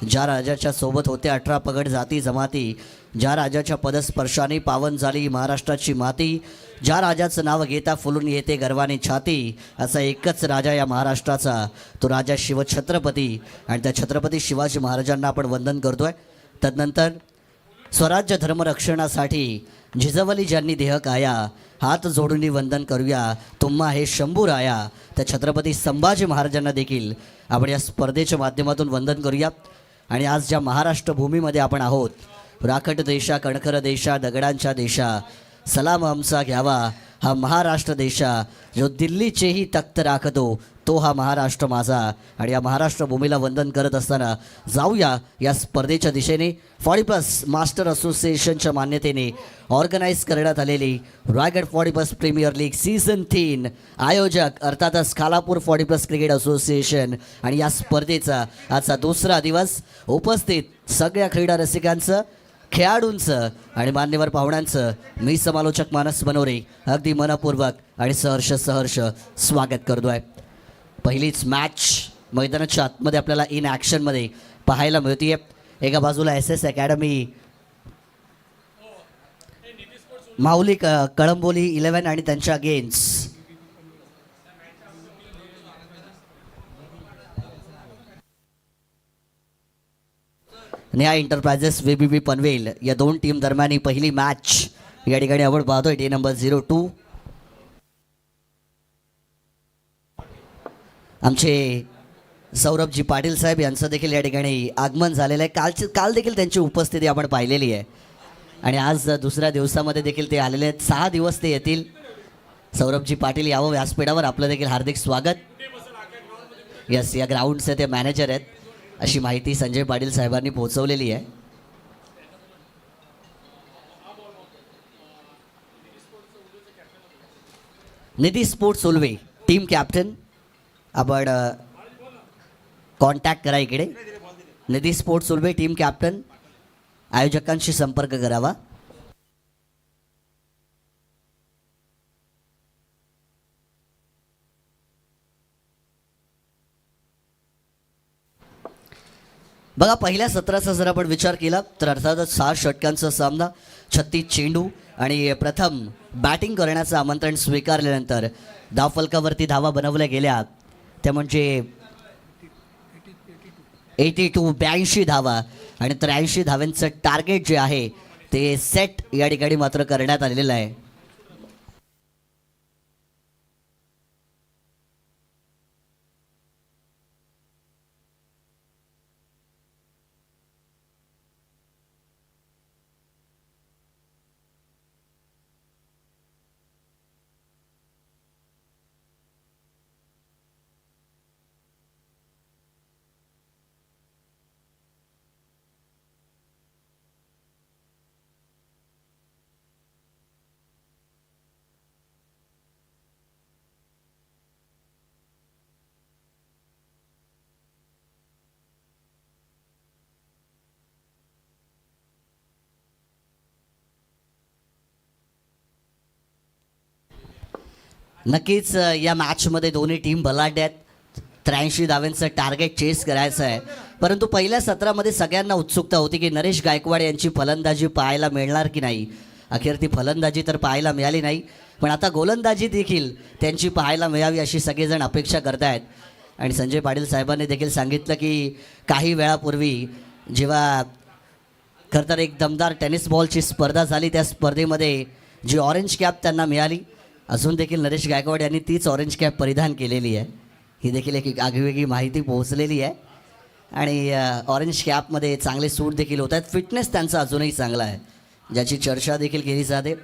ज्या राजाच्या सोबत होते 18 पगड जाती जमाती, ज्या राजाच्या पदस्पर्शाने पावन झाली महाराष्ट्राची माती, ज्या राजाचं नाव घेता फुलून येते गर्वाने छाती, असा एकच राजा या महाराष्ट्राचा, तो राजा शिवछत्रपती. आणि त्या छत्रपती शिवाजी महाराजांना आपण वंदन करतोय. तदनंतर स्वराज्य धर्मरक्षणासाठी झिजवली ज्यांनी देह काया, हात जोडून वंदन करूया तुम्हा हे शंभूराया. त्या छत्रपती संभाजी महाराजांना देखील आपण या स्पर्धेच्या माध्यमातून वंदन करूया. आणि आज ज्या महाराष्ट्र भूमीमध्ये आपण आहोत, राखट देशा कणखर देशा दगडांच्या देशा, सलाम आमचा घ्यावा हा महाराष्ट्र देशा, जो दिल्लीचेही तख्त राखतो तो हा महाराष्ट्र माझा. आणि या महाराष्ट्र भूमीला वंदन करत असताना जाऊया या स्पर्धेच्या दिशेने. 40+ मास्टर असोसिएशनच्या मान्यतेने ऑर्गनाईज करण्यात आलेली रायगड 40+ प्रीमियर लीग सीझन 3 आयोजक अर्थातच खालापूर 40+ क्रिकेट असोसिएशन. आणि या स्पर्धेचा आजचा दुसरा दिवस. उपस्थित सगळ्या क्रीडा रसिकांचं, खेळाडूंचं आणि मान्यवर पाहुण्यांचं मी समालोचक मानस मनोरे अगदी मनपूर्वक आणि सहर्ष स्वागत करतो आहे. पहिलीच मॅच मैदानाच्या आतमध्ये आपल्याला इन ॲक्शनमध्ये पाहायला मिळते. एका बाजूला SS अकॅडमी माऊली कळंबोली 11 आणि त्यांच्या against Neha enterprises VBB Panvel या दोन टीम दरम्यान ही पहिली मॅच या ठिकाणी आवड पाहतोय. डे नंबर 02 आमचे सौरभजी पाटील साहेब यांचं देखील या ठिकाणी आगमन झालेलं आहे. काल देखील त्यांची उपस्थिती आपण पाहिलेली आहे आणि आज दुसऱ्या दिवसामध्ये देखील ते आलेले आहेत. 6 दिवस ते येतील. सौरभजी पाटील यावं व्यासपीठावर. आपलं देखील हार्दिक स्वागत. यस, या ग्राउंडचे ते मॅनेजर आहेत अशी माहिती संजय पाटील साहेबांनी पोहोचवलेली आहे. निधी स्पोर्ट्स उल्वे टीम कॅप्टन, आपण कॉन्टॅक्ट करा इकडे. निधी स्पोर्ट्स उल्वे टीम कॅप्टन आयोजकांशी संपर्क करावा. बघा, पहिल्या सत्राचा जर आपण विचार केला तर अर्थातच 6 षटकांचा सामना, 36 चेंडू आणि प्रथम बॅटिंग करण्याचं आमंत्रण स्वीकारल्यानंतर धावफलकावरती धावा बनवल्या गेल्या त्या म्हणजे 82 धावा आणि 83 धावांचं टार्गेट जे आहे ते सेट या ठिकाणी मात्र करण्यात आलेलं आहे. नक्कीच या मॅचमध्ये दोन्ही टीम बलाढ्य आहेत. 83 धावांचं टार्गेट चेस करायचं आहे. परंतु पहिल्या सत्रामध्ये सगळ्यांना उत्सुकता होती की नरेश गायकवाड यांची फलंदाजी पाहायला मिळणार की नाही. अखेर ती फलंदाजी तर पाहायला मिळाली नाही, पण आता गोलंदाजी देखील त्यांची पाहायला मिळावी अशी सगळेजण अपेक्षा करत आहेत. आणि संजय पाटील साहेबांनी देखील सांगितलं की काही वेळापूर्वी जेव्हा खरं तर एक दमदार टेनिस बॉलची स्पर्धा झाली, त्या स्पर्धेमध्ये जी ऑरेंज कॅप त्यांना मिळाली, अजून देखील नरेश गायकवाड यांनी तीच ऑरेंज कॅप परिधान केलेली आहे. ही देखील एक आगळीवेगळी माहिती पोहोचलेली आहे. आणि ऑरेंज कॅपमध्ये चांगले सूट देखील होत आहेत. फिटनेस त्यांचा अजूनही चांगला आहे, ज्याची चर्चा देखील केली जाते.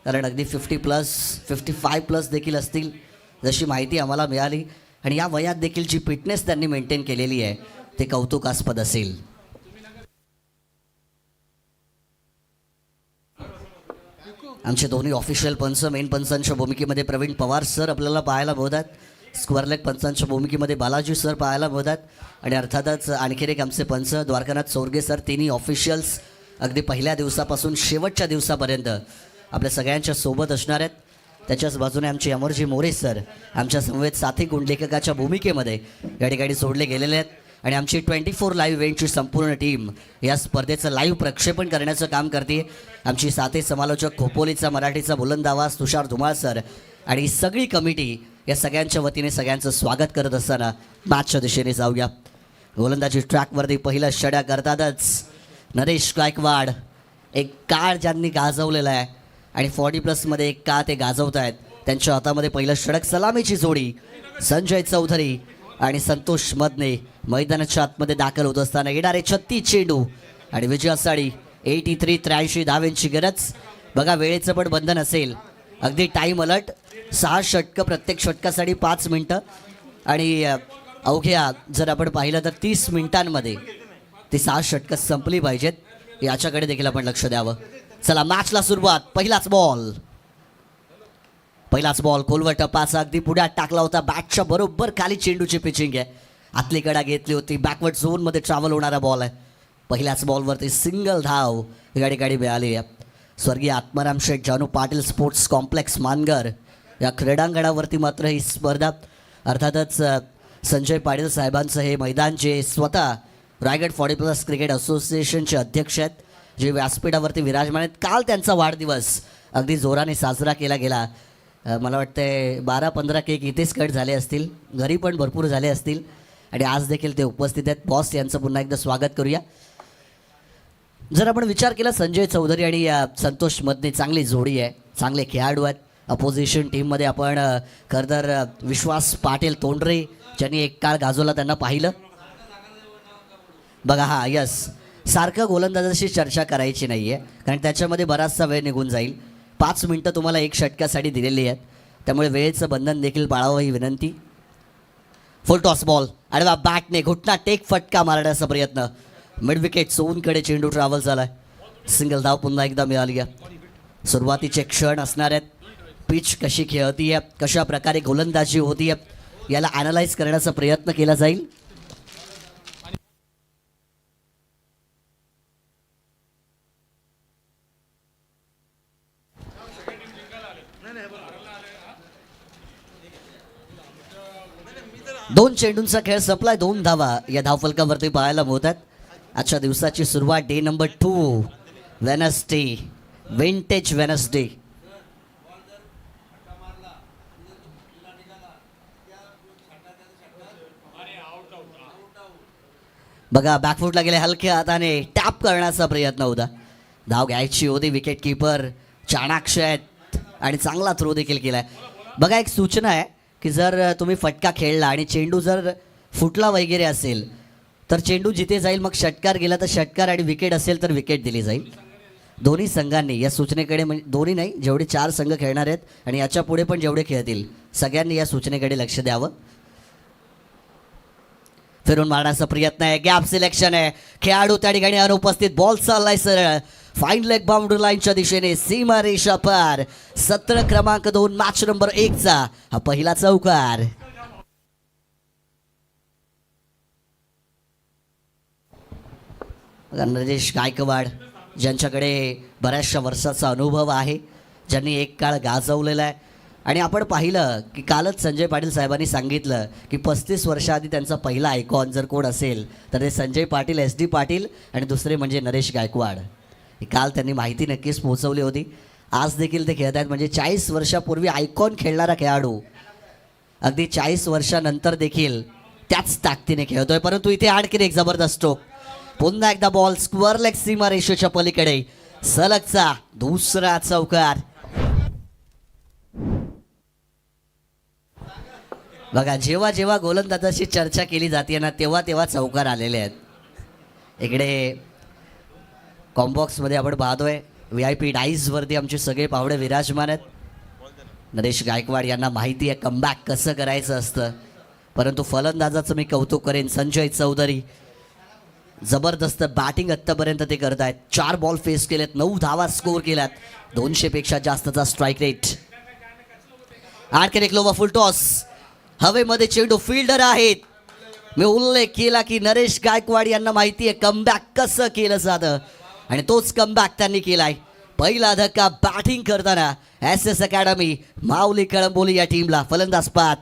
कारण अगदी 50+ 55+ देखील असतील जशी माहिती आम्हाला मिळाली. आणि या वयात देखील जी फिटनेस त्यांनी मेंटेन केलेली आहे ते कौतुकास्पद असेल. आमचे दोन्ही ऑफिशियल पंच, मेन पंचांच्या भूमिकेमध्ये प्रवीण पवार सर आपल्याला पाहायला मिळतात. स्क्वेअर लेग पंचांच्या भूमिकेमध्ये बालाजी सर पाहायला मिळतात. आणि अर्थातच आणखीन एक आमचे पंच द्वारकानाथ चौरगे सर. तिन्ही ऑफिशियल्स अगदी पहिल्या दिवसापासून शेवटच्या दिवसापर्यंत आपल्या सगळ्यांच्या सोबत असणार आहेत. त्याच्याच बाजूने आमचे अमरजी मोरे सर आमच्या समवेत साथी गुणलेखकाच्या भूमिकेमध्ये या ठिकाणी सोडले गेलेले आहेत. आणि आमची 24 लाईव्ह इव्हेंटची संपूर्ण टीम या स्पर्धेचं लाईव्ह प्रक्षेपण करण्याचं काम करते. आमची साथी समालोचक खोपोलीचा मराठीचा बुलंद आवाज तुषार धुमाळ सर आणि सगळी कमिटी या सगळ्यांच्या वतीने सगळ्यांचं स्वागत करत असताना मॅचच्या दिशेने जाऊया. गोलंदाजी ट्रॅकवरती पहिलं षड्या करतातच नरेश गायकवाड. एक काळ ज्यांनी गाजवलेला आहे आणि 40+ एक काळ ते गाजवत आहेत. त्यांच्या हातामध्ये पहिलं षडक. सलामीची जोडी संजय चौधरी आणि संतोष मदने मैदानाच्या आतमध्ये दाखल होत असताना येणारे 36 चेंडू आणि विजयासाठी 83 धावांची गरज. बघा, वेळेचं पण बंधन असेल. अगदी टाईम अलर्ट. 6 षटकं, प्रत्येक षटकासाठी 5 मिनटं आणि अवघ्या जर आपण पाहिलं तर 30 मिनिटांमध्ये ती 6 षटकं संपली पाहिजेत. याच्याकडे देखील आपण लक्ष द्यावं. चला, मॅचला सुरुवात. पहिलाच बॉल खोलवर टप्पाचा अगदी पुढ्यात टाकला होता. बॅटच्या बरोबर खाली चेंडूची पिचिंग आहे. आतली कडा घेतली होती. बॅकवर्ड झोनमध्ये ट्रॅव्हल होणारा बॉल आहे. पहिल्याच बॉलवरती सिंगल धाव या ठिकाणी मिळाली आहे. स्वर्गीय आत्माराम शेठ जानू पाटील स्पोर्ट्स कॉम्प्लेक्स मानगर या क्रीडांगणावरती मात्र ही स्पर्धा. अर्थातच संजय पाटील साहेबांचं हे मैदान जे स्वतः रायगड 40+ क्रिकेट असोसिएशनचे अध्यक्ष आहेत, जे व्यासपीठावरती विराजमान आहेत. काल त्यांचा वाढदिवस अगदी जोराने साजरा केला गेला. मला वाटतंय 12-15 केक इथेच कट झाले असतील, घरी पण भरपूर झाले असतील आणि आज देखील ते उपस्थित आहेत. बॉस यांचं पुन्हा एकदा स्वागत करूया. जर आपण विचार केला संजय चौधरी आणि संतोष मदने चांगली जोडी आहे, चांगले खेळाडू आहेत. अपोजिशन टीममध्ये आपण खरं तर विश्वास पाटील तोंडरे ज्यांनी एक काळ गाजवला त्यांना पाहिलं बघा. हा यस, सारखं गोलंदाजाशी चर्चा करायची नाही आहे कारण त्याच्यामध्ये बराचसा वेळ निघून जाईल. 5 मिनटं तुम्हाला एक षटकासाठी दिलेली आहेत, त्यामुळे वेळेचं बंधन देखील पाळावं ही विनंती. फुल टॉस बॉल आणि बॅटने घुटना टेक फटका मारण्याचा प्रयत्न. मिड विकेट सोनकडे चेंडू ट्रॅव्हल झालाय. सिंगल धाव पुन्हा एकदा मिळाली आहे. सुरुवातीचे क्षण असणार आहेत. पिच कशी खेळतीये, कशा प्रकारे गोलंदाजी होतीये याला ॲनालाइज करण्याचा प्रयत्न केला जाईल. दोन चेंडूंचा खेळ संपलाय. 2 धावा या धावफलकावरती पाहायला मिळतात. आजच्या दिवसाची सुरुवात day number 2 Wednesday, vintage Wednesday. बघा बॅकफुटला गेले, हलक्या हाताने टॅप करण्याचा प्रयत्न होता. धाव घ्यायची होती. विकेट किपर चाणाक्ष आहेत आणि चांगला थ्रो देखील केलाय. बघा एक सूचना आहे की जर तुम्ही फटका खेळला आणि चेंडू जर फुटला वगैरे असेल तर चेंडू जिथे जाईल मग षटकार गेला तर षटकार आणि विकेट असेल तर विकेट दिली जाईल. दोन्ही संघांनी या सूचनेकडे, म्हणजे दोन्ही नाही, जेवढे 4 संघ खेळणार आहेत आणि याच्या पुढे पण जेवढे खेळतील सगळ्यांनी या सूचनेकडे लक्ष द्यावं. फिरून मारण्याचा प्रयत्न आहे. गॅप सिलेक्शन आहे. खेळाडू त्या ठिकाणी अनुपस्थित. बॉल चाललाय सरळ फाईन लेग बाउंड्री लाईनच्या दिशेने, सीमा रेषा पार. 17 क्रमांक 2 मॅच नंबर 1 चा हा पहिला चौकार. नरेश गायकवाड ज्यांच्याकडे बऱ्याचशा वर्षाचा अनुभव आहे, ज्यांनी एक काळ गाजवलेला आहे आणि आपण पाहिलं की कालच संजय पाटील साहेबांनी सांगितलं की 35 वर्षाआधी त्यांचा पहिला आयकॉन जर कोण असेल तर ते संजय पाटील, SD पाटील आणि दुसरे म्हणजे नरेश गायकवाड. काल त्यांनी माहिती नक्कीच पोहोचवली होती. आज देखील ते खेळत आहेत. म्हणजे 40 वर्षापूर्वी आयकॉन खेळणारा खेळाडू अगदी 40 वर्षानंतर देखील त्याच ताकदीने खेळतोय. परंतु इथे आणखीन एक जबरदस्त स्ट्रोक. पुन्हा एकदा बॉल स्क्वेअर लेग सीमा रेषेच्या पलीकडे. सलगचा दुसरा चौकार. बघा जेव्हा जेव्हा गोलंदाजाशी चर्चा केली जाते ना तेव्हा तेव्हा चौकार आलेले आहेत. इकडे कॉम्बॉक्समध्ये आपण पाहतोय VIP डाईजवरती आमचे सगळे पाहुणे विराजमान आहेत. नरेश गायकवाड यांना माहिती आहे कमबॅक कसं करायचं असतं. परंतु फलंदाजाचं मी कौतुक करेन, संजय चौधरी जबरदस्त बॅटिंग आत्तापर्यंत ते करत आहेत. 4 बॉल फेस केलेत, 9 धावा स्कोर केल्यात, 200 पेक्षा जास्तचा स्ट्राईक रेट. आणखीन एक लोवा फुल टॉस. हवेमध्ये चेंडू, फिल्डर आहेत. मी उल्लेख केला की नरेश गायकवाड यांना माहिती आहे कमबॅक कसं केलं जातं आणि तोच कमबॅक त्यांनी केलाय. पहिला धक्का बॅटिंग करताना SS अकॅडमी माऊली कळंबोली या टीमला. फलंदाज पात.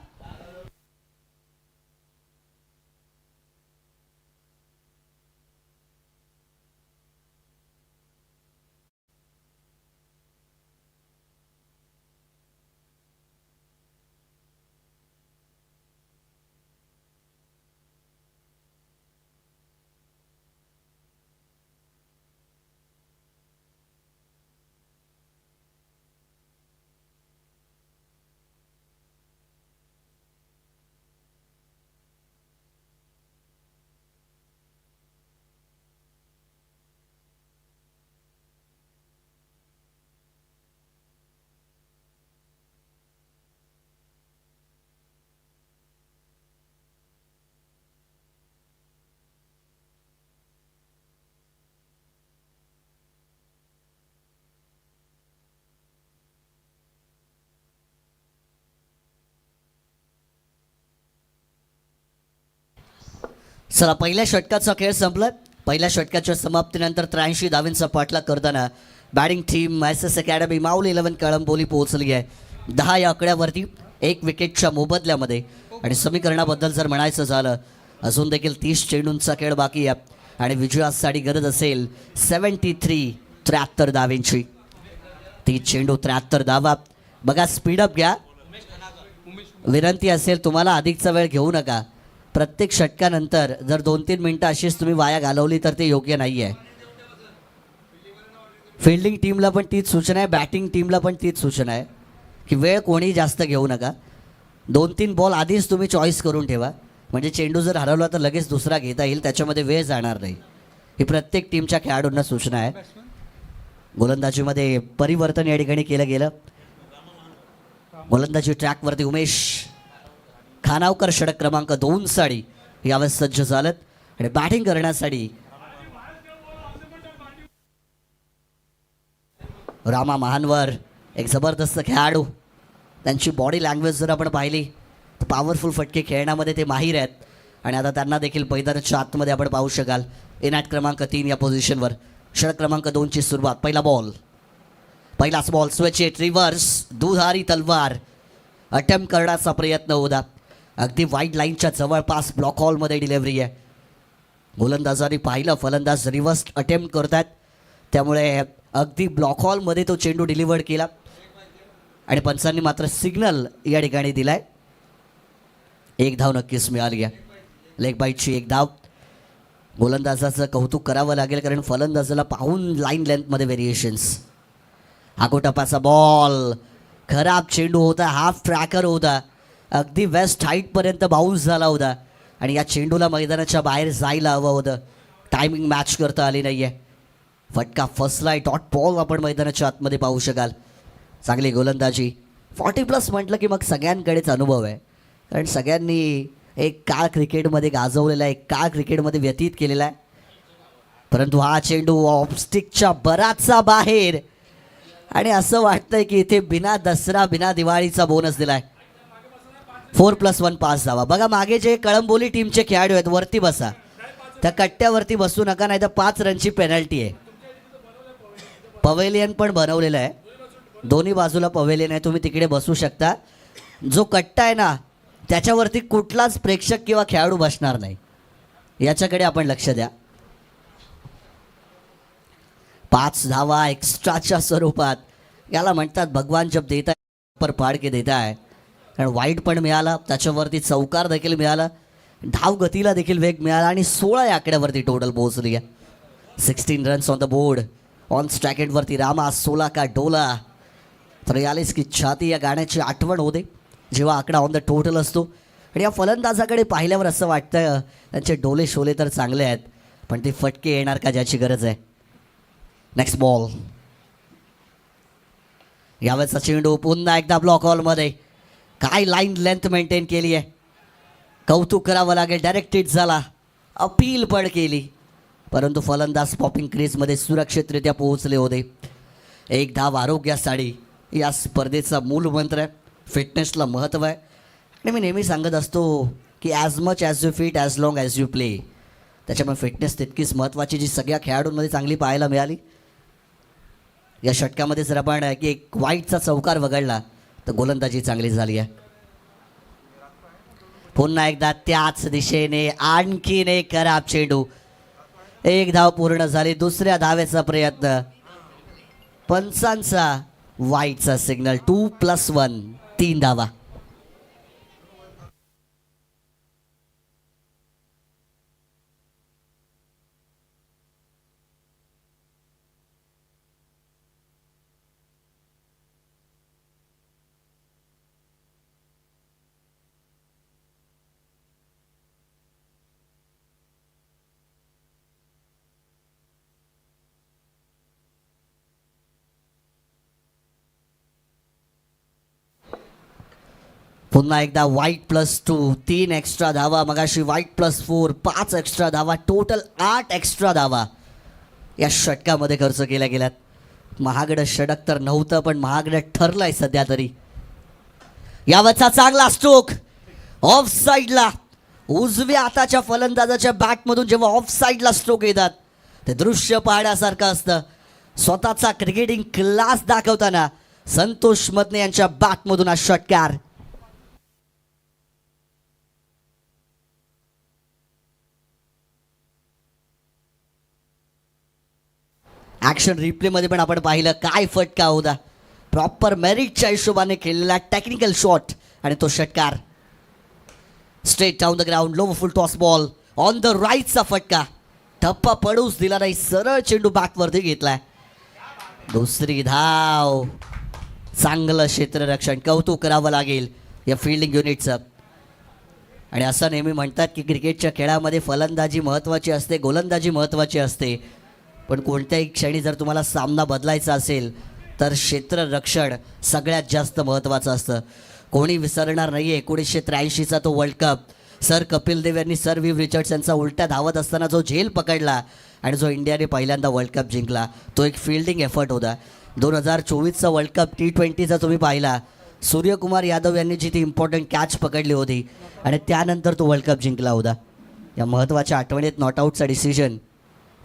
चला पहिल्या षटकाचा खेळ संपलाय. पहिल्या षटकाच्या समाप्तीनंतर 83 धावांचा पाठलाग करताना batting team SS academy Mauli 11 Kalamboli पोहोचली आहे 10 या आकड्यावरती, 1 विकेटच्या मोबदल्यामध्ये. आणि समीकरणाबद्दल जर म्हणायचं झालं अजून देखील 30 चेंडूंचा खेळ बाकी आहे आणि विजयासाठी गरज असेल 73 धावांची. ती चेंडू 73 धावा. बघा स्पीडअप घ्या. विनंती असेल तुम्हाला अधिकचा वेळ घेऊ नका. प्रत्येक षटकानंतर जर 2-3 मिनटं अशीच तुम्ही वाया घालवली तर ते योग्य नाही आहे. फिल्डिंग टीमला पण तीच सूचना आहे, बॅटिंग टीमला पण तीच सूचना आहे की वेळ कोणी जास्त घेऊ नका. 2-3 बॉल आधीच तुम्ही चॉईस करून ठेवा, म्हणजे चेंडू जर हरवला तर लगेच दुसरा घेता येईल, त्याच्यामध्ये वेळ जाणार नाही. ही प्रत्येक टीमच्या खेळाडूंना सूचना आहे. गोलंदाजीमध्ये परिवर्तन या ठिकाणी केलं गेलं. गोलंदाजी ट्रॅकवरती उमेश खानावकर षटक क्रमांक 2 साठी यावेळेस सज्ज झालेत आणि बॅटिंग करण्यासाठी रामा महानवर एक जबरदस्त खेळाडू. त्यांची बॉडी लँग्वेज जर आपण पाहिली तर पॉवरफुल फटके खेळण्यामध्ये ते माहीर आहेत आणि आता त्यांना देखील मैदानाच्या आतमध्ये आपण पाहू शकाल. इनॅट क्रमांक 3 या पोझिशनवर. षटक क्रमांक 2 ची सुरुवात. पहिलाच बॉल स्विच हिट रिव्हर्स दुधारी तलवार. अटेम्प्ट करण्याचा प्रयत्न होता. अगदी वाईड लाईनच्या जवळपास ब्लॉक हॉलमध्ये डिलिव्हरी आहे. गोलंदाजांनी पाहिलं फलंदाज रिव्हर्स अटेम्प्ट करतात, त्यामुळे अगदी ब्लॉक हॉलमध्ये तो चेंडू डिलिव्हर्ड केला आणि पंचांनी मात्र सिग्नल या ठिकाणी दिलाय. एक धाव नक्कीच मिळाली आहे. लेग बाईटची एक धाव. गोलंदाजाचं कौतुक करावं लागेल कारण फलंदाजाला पाहून लाईन लेंथमध्ये व्हेरिएशन्स. हाकोटपाचा बॉल खराब चेंडू होता, हाफ ट्रॅकर होता, अगदी वेस्ट हाईटपर्यंत बाउन्स झाला होता आणि या चेंडूला मैदानाच्या बाहेर जायला हवं होतं. टायमिंग मॅच करता आली नाही आहे. फटका फसलाय. डॉट बॉल आपण मैदानाच्या आतमध्ये पाहू शकाल. चांगली गोलंदाजी. 40+ म्हटलं की मग सगळ्यांकडेच अनुभव आहे, कारण सगळ्यांनी एक काळ क्रिकेटमध्ये गाजवलेला आहे, एक काळ क्रिकेटमध्ये व्यतीत केलेला आहे. परंतु हा चेंडू ऑफस्टिकच्या बराचसा बाहेर आणि असं वाटतंय की इथे बिना दसरा बिना दिवाळीचा बोनस दिलाय. 4+1 5 धावा. बघा मागे जे कळंबोली टीमचे खेळाडू आहेत वरती बसा, त्या कट्ट्यावरती बसू नका, नाही तर 5 रनची पेनल्टी आहे. पवेलियन पण बनवलेलं आहे, दोन्ही बाजूला पवेलियन आहे, तुम्ही तिकडे बसू शकता. जो कट्टा आहे ना त्याच्यावरती कुठलाच प्रेक्षक किंवा खेळाडू बसणार नाही, याच्याकडे आपण लक्ष द्या. 5 धावा एक्स्ट्राच्या स्वरूपात. याला म्हणतात भगवान जब देता है पर पाड के देता है. कारण वाईट पण मिळाला, त्याच्यावरती चौकार देखील मिळाला, धाव गतीला देखील वेग मिळाला आणि 16 या आकड्यावरती टोटल पोहोचली आहे. 16 runs on the board. On स्ट्रॅकेटवरती रामा 16 का डोला. 43 की छाती या गाण्याची आठवण होते जेव्हा आकडा ऑन द टोटल असतो. आणि या फलंदाजाकडे पाहिल्यावर असं वाटतं त्यांचे डोले शोले तर चांगले आहेत, पण ते फटके येणार का ज्याची गरज आहे. Next ball. यावेळेचा चेंडू पुन्हा एकदा ब्लॉक हॉलमध्ये. काय लाईन लेंथ मेंटेन केली आहे, कौतुक करावं लागेल. डायरेक्ट हिट झाला, अपील पण केली, परंतु फलंदाज पॉपिंग क्रीजमध्ये सुरक्षितरित्या पोहोचले होते. एक धाव आरोग्यासाठी या स्पर्धेचा मूल मंत्र आहे. फिटनेसला महत्त्व आहे आणि मी नेहमी सांगत असतो की as much as you fit as long as you play. त्याच्यामुळे फिटनेस तितकीच महत्त्वाची, जी सगळ्या खेळाडूंमध्ये चांगली पाहायला मिळाली. या षटकामध्ये जर आपण की एक वाईटचा चौकार वगळला तर गोलंदाजी चांगली झाली आहे. पुन्हा एकदा त्याच दिशेने आणखीन एक खराब चेंडू. एक धाव पूर्ण झाली. दुसऱ्या धावेचा प्रयत्न. पंचांचा वाईटचा सिग्नल. 2+1 3 धावा. पुन्हा एकदा वाईट +2 3 एक्स्ट्रा धावा. मगाशी वाईट +4 5 एक्स्ट्रा धावा. टोटल 8 एक्स्ट्रा धावा या षटकामध्ये खर्च केल्या गेल्यात. महागडं षटक तर नव्हतं, पण महागडं ठरलंय सध्या तरी. यावरचा चांगला स्ट्रोक ऑफ साईडला. उजव्या हाताच्या फलंदाजाच्या बॅटमधून जेव्हा ऑफ साईडला स्ट्रोक येतात ते दृश्य पाहण्यासारखं असतं. स्वतःचा क्रिकेटिंग क्लास दाखवताना संतोष मदने यांच्या बॅटमधून हा षटकार. ॲक्शन रिप्लेमध्ये पण आपण पाहिलं काय फटका होता. प्रॉपर मेरिटच्या हिशोबाने खेळलेला टेक्निकल शॉट आणि तो षटकार. Straight down the ground, low full toss ball on the राईटचा फटका. टप्पा पडूच दिला नाही, सरळ चेंडू बॅकवरती घेतलाय. दुसरी धाव. चांगलं क्षेत्ररक्षण, कौतुक करावं लागेल या फिल्डिंग युनिटचं. आणि असं नेहमी म्हणतात की क्रिकेटच्या खेळामध्ये फलंदाजी महत्त्वाची असते, गोलंदाजी महत्त्वाची असते, पण कोणत्याही क्षणी जर तुम्हाला सामना बदलायचा असेल तर क्षेत्ररक्षण सगळ्यात जास्त महत्त्वाचं असतं. कोणी विसरणार नाही आहे 1983चा तो world cup. Sir Kapil Dev यांनी सर व्ही रिचर्ड्स यांचा उलट्या धावत असताना जो झेल पकडला आणि जो इंडियाने पहिल्यांदा वर्ल्ड कप जिंकला, तो एक फिल्डिंग एफर्ट होता. 2024चा वर्ल्ड कप T20चा तुम्ही पाहिला, सूर्यकुमार यादव यांनी जी ती इम्पॉर्टंट कॅच पकडली होती आणि त्यानंतर तो वर्ल्ड कप जिंकला होता. या महत्त्वाच्या आठवणीत नॉटआउटचा डिसिजन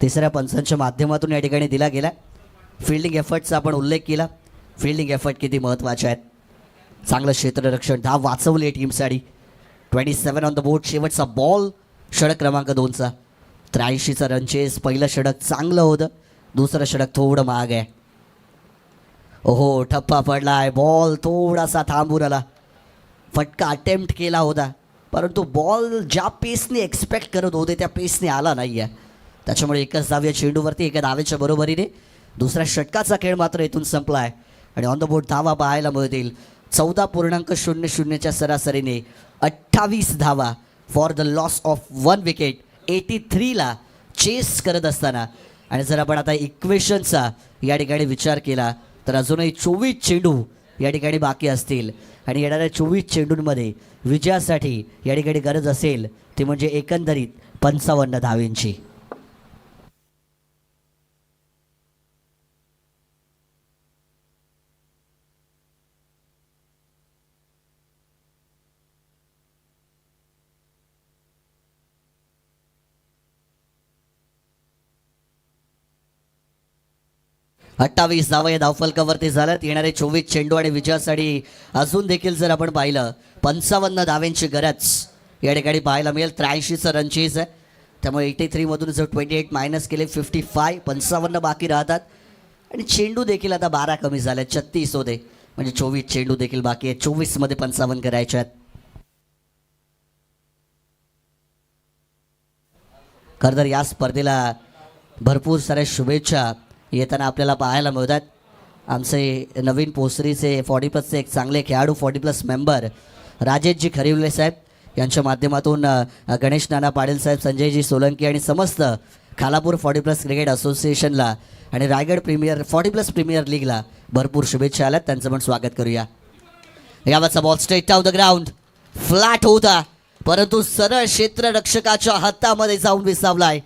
तिसऱ्या पंचांच्या माध्यमातून या ठिकाणी दिला गेला. फिल्डिंग एफर्टचा आपण उल्लेख केला. फिल्डिंग एफर्ट किती महत्त्वाचे आहेत. चांगलं क्षेत्ररक्षण, धाव वाचवली आहे टीमसाठी. 27 ऑन द बोर्ड. शेवटचा बॉल षटक क्रमांक 2चा. 83चा रन चेस. पहिलं षटक चांगलं होतं, दुसरं षटक थोडं महाग आहे. ओहो, ठप्पा पडलाय. बॉल थोडासा थांबून आला. फटका अटेम्प्ट केला होता, परंतु बॉल ज्या पेसने एक्सपेक्ट करत होते त्या पेसने आला नाही आहे. त्याच्यामुळे एकच धाव या चेंडूवरती, एका धावेच्या बरोबरीने दुसऱ्या षटकाचा खेळ मात्र इथून संपला आहे. आणि ऑन द बोर्ड धावा पाहायला मिळतील. 14.00च्या सरासरीने 28 धावा for the loss of 1 wicket. 83ला चेस करत असताना. आणि जर आपण आता इक्वेशनचा या ठिकाणी विचार केला तर अजूनही 24 चेंडू या ठिकाणी बाकी असतील. आणि येणाऱ्या 24 चेंडूंमध्ये विजयासाठी या ठिकाणी गरज असेल ती म्हणजे एकंदरीत 55 धावेंची. अठ्ठावीस धावा या धावफलकावरती झाल्यात. येणारे 24 चेंडू आणि विजयासाठी अजून देखील जर आपण पाहिलं 55 धावेंची गरज या ठिकाणी पाहायला मिळेल. 83चं रन चेज आहे, त्यामुळे 83मधून जर 28 मायनस केले 55, 55 बाकी राहतात. आणि चेंडू देखील आता 12 कमी झाले, 36 होते, म्हणजे 24 चेंडू देखील बाकी आहेत. 24मध्ये 55 करायचे आहेत. खरं तर या स्पर्धेला भरपूर साऱ्या शुभेच्छा येताना आपल्याला पाहायला मिळतात. आमचे नवीन पोसरीचे 40+चे एक चांगले खेळाडू, 40+ मेंबर राजेशजी खरिवले साहेब यांच्या माध्यमातून गणेश नाना पाटील साहेब, संजयजी सोलंकी आणि समस्त खालापूर 40+ क्रिकेट असोसिएशनला आणि रायगड 40+ प्रीमियर लीगला भरपूर शुभेच्छा आल्यात. त्यांचं पण स्वागत करूया. यावरचा ball straight out the ground. Flat होता, परंतु सरळ क्षेत्ररक्षकाच्या हातामध्ये जाऊन विसावलाय.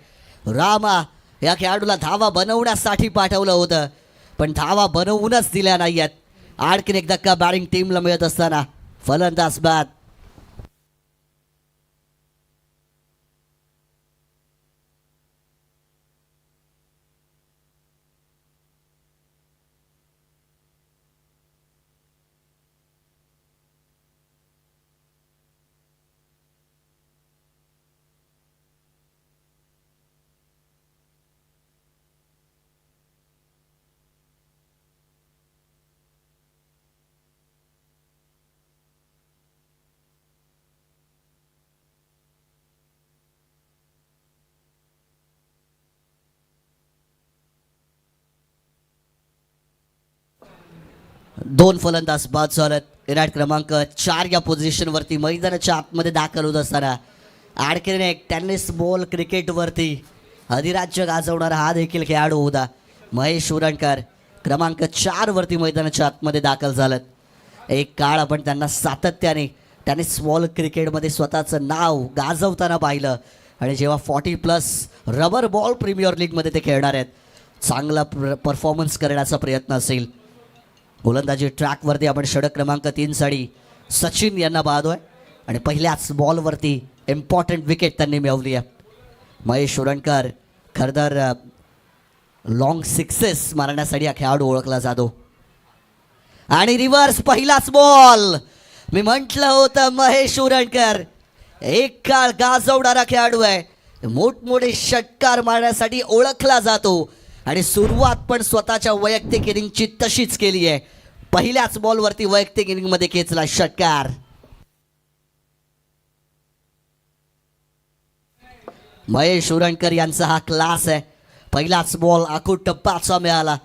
रामा या खेळाडूला धावा बनवण्यासाठी पाठवलं होतं, पण धावा बनवूनच दिल्या नाही आहेत. आणखीन एक धक्का बॅटिंग टीमला मिळत असताना फलंदाज बाद. दोन फलंदाज बाद झालेत. विराट क्रमांक 4 या पोझिशनवरती मैदानाच्या आतमध्ये दाखल होत असताना आणखीन एक टेनिस बॉल क्रिकेटवरती अधिराज्य गाजवणारा हा देखील खेळाडू होता. महेश उरणकर क्रमांक 4 वरती मैदानाच्या आतमध्ये दाखल झालेत. एक काळ आपण त्यांना सातत्याने टेनिस बॉल क्रिकेटमध्ये स्वतःचं नाव गाजवताना पाहिलं. आणि जेव्हा 40+ रबर बॉल प्रीमियर लीगमध्ये ते खेळणार आहेत, चांगला परफॉर्मन्स करण्याचा प्रयत्न असेल. गोलंदाजी ट्रॅकवरती आपण षटक क्रमांक 3 साठी सचिन यांना पाहतोय आणि पहिल्याच बॉलवरती इम्पॉर्टंट विकेट त्यांनी मिळवली आहे. महेश उरणकर खरं तर लॉंग सिक्सेस मारण्यासाठी हा खेळाडू ओळखला जातो. आणि रिव्हर्स पहिलाच बॉल. मी म्हटलं होतं महेश उरणकर एक काळ गाजवणारा खेळाडू आहे, मोठमोठे षटकार मारण्यासाठी ओळखला जातो आणि सुरुवात पण स्वतःच्या वैयक्तिक इनिंगची तशीच केली आहे. पहिल्याच बॉलवरती वैयक्तिक इनिंगमध्ये खेचला षटकार. महेश उरणकर यांचा हा क्लास आहे. पहिलाच बॉल आखूड टप्पाचा मिळाला.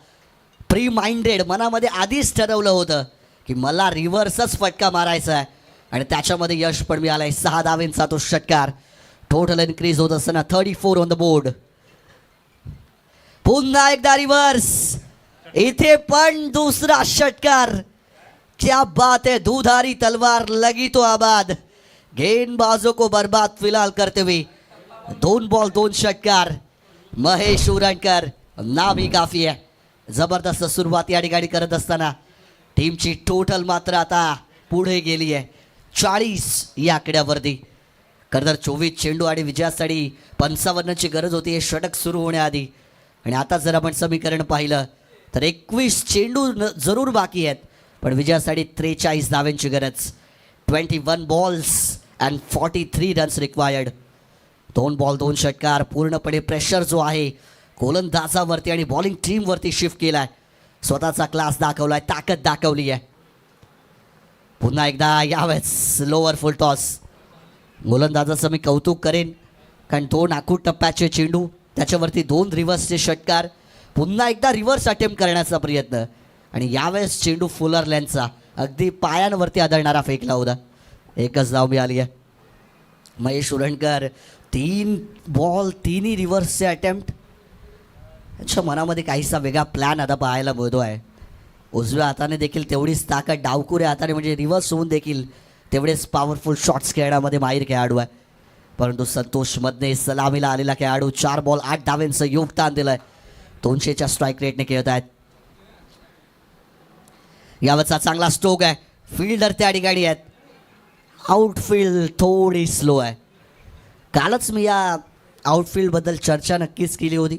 प्री माइंडेड, मनामध्ये आधीच ठरवलं होतं की मला रिव्हर्सच फटका मारायचा आहे आणि त्याच्यामध्ये यश पण मिळालंय. 6 धावेंचा तो षटकार. टोटल इन्क्रीज होत असताना 34 ऑन द बोर्ड. पुन्हा एकदा रिव्हर्स, इथे पण दुसरा षटकार. क्या बात है, दुधारी तलवार लगी तो आबाद. गेंदबाजों को बर्बाद फिलहाल करते हुए 2 बॉल 2 षटकार. महेश उरणकर नाम ही काफी आहे. जबरदस्त सुरुवात या ठिकाणी करत असताना टीमची टोटल मात्र आता पुढे गेली आहे 40 या आकड्यावरती. खरं तर 24 चेंडू आणि विजयासाठी 55ची गरज होती हे षटक सुरू होण्याआधी. आणि आता जर आपण समीकरण पाहिलं तर 21 चेंडू जरूर बाकी आहेत, पण विजयासाठी 43 धावांची गरज. 21 balls and 43 runs required. 2 ball 2 षटकार. पूर्णपणे प्रेशर जो आहे गोलंदाजावरती आणि बॉलिंग टीमवरती शिफ्ट केला आहे. स्वतःचा क्लास दाखवलाय, ताकद दाखवली आहे. पुन्हा एकदा यावेळेस लोअर फुल टॉस. गोलंदाजाचं मी कौतुक करेन, कारण 2 आखूड टप्प्याचे चेंडू, त्याच्यावरती 2 रिव्हर्सचे षटकार. पुन्हा एकदा रिव्हर्स अटेम्प्ट करण्याचा प्रयत्न आणि यावेळेस चेंडू फुलर लेनचा अगदी पायांवरती आदळणारा फेकला होता. एकच धाव मिळाली आहे. महेश उरणकर 3 बॉल 3ही रिव्हर्सचे अटेम्प्ट. त्यांच्या मनामध्ये काहीसा वेगळा प्लॅन आता पाहायला मिळतो आहे. उजव्या हाताने देखील तेवढीच ताकद, डावकुऱ्या हाताने म्हणजे रिव्हर्स होऊन देखील तेवढेच पॉवरफुल शॉट्स खेळण्यामध्ये माहीर खेळाडू आहे. परंतु संतोष मधने सलामीला आलेला खेळाडू 4 बॉल 8 धावेंचं योगदान दिलं आहे. 200च्या स्ट्राईक रेटने खेळत आहेत. यावरचा चांगला स्ट्रोक आहे. फिल्डर त्या ठिकाणी आहेत. आउटफील्ड थोडी स्लो आहे. कालच मी या आउटफील्डबद्दल चर्चा नक्कीच केली होती.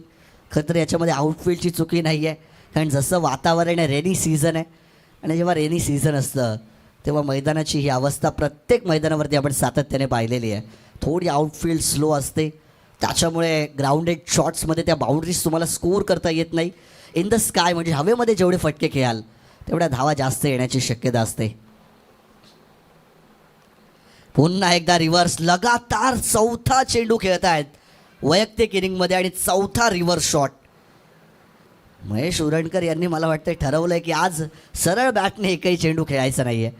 खरं तर याच्यामध्ये आउटफील्डची चुकी नाही आहे, कारण जसं वातावरण आहे, रेनी सीझन आहे आणि जेव्हा रेनी सीझन असतं तेव्हा मैदानाची ही अवस्था प्रत्येक मैदानावरती आपण सातत्याने पाहिलेली आहे. थोडी आउटफील्ड स्लो असते, त्याच्यामुळे ग्राउंडेड शॉट्समध्ये त्या बाउंड्रीज तुम्हाला स्कोअर करता येत नाही. इन द स्काय म्हणजे हवेमध्ये जेवढे फटके खेळाल तेवढ्या धावा जास्त येण्याची शक्यता असते. पुन्हा एकदा रिव्हर्स. लगातार 4था चेंडू खेळत आहेत वैयक्तिक इनिंगमध्ये आणि 4था रिव्हर्स शॉट. महेश उरणकर यांनी मला वाटतं ठरवलं आहे की आज सरळ बॅटने एकही चेंडू खेळायचा नाही आहे.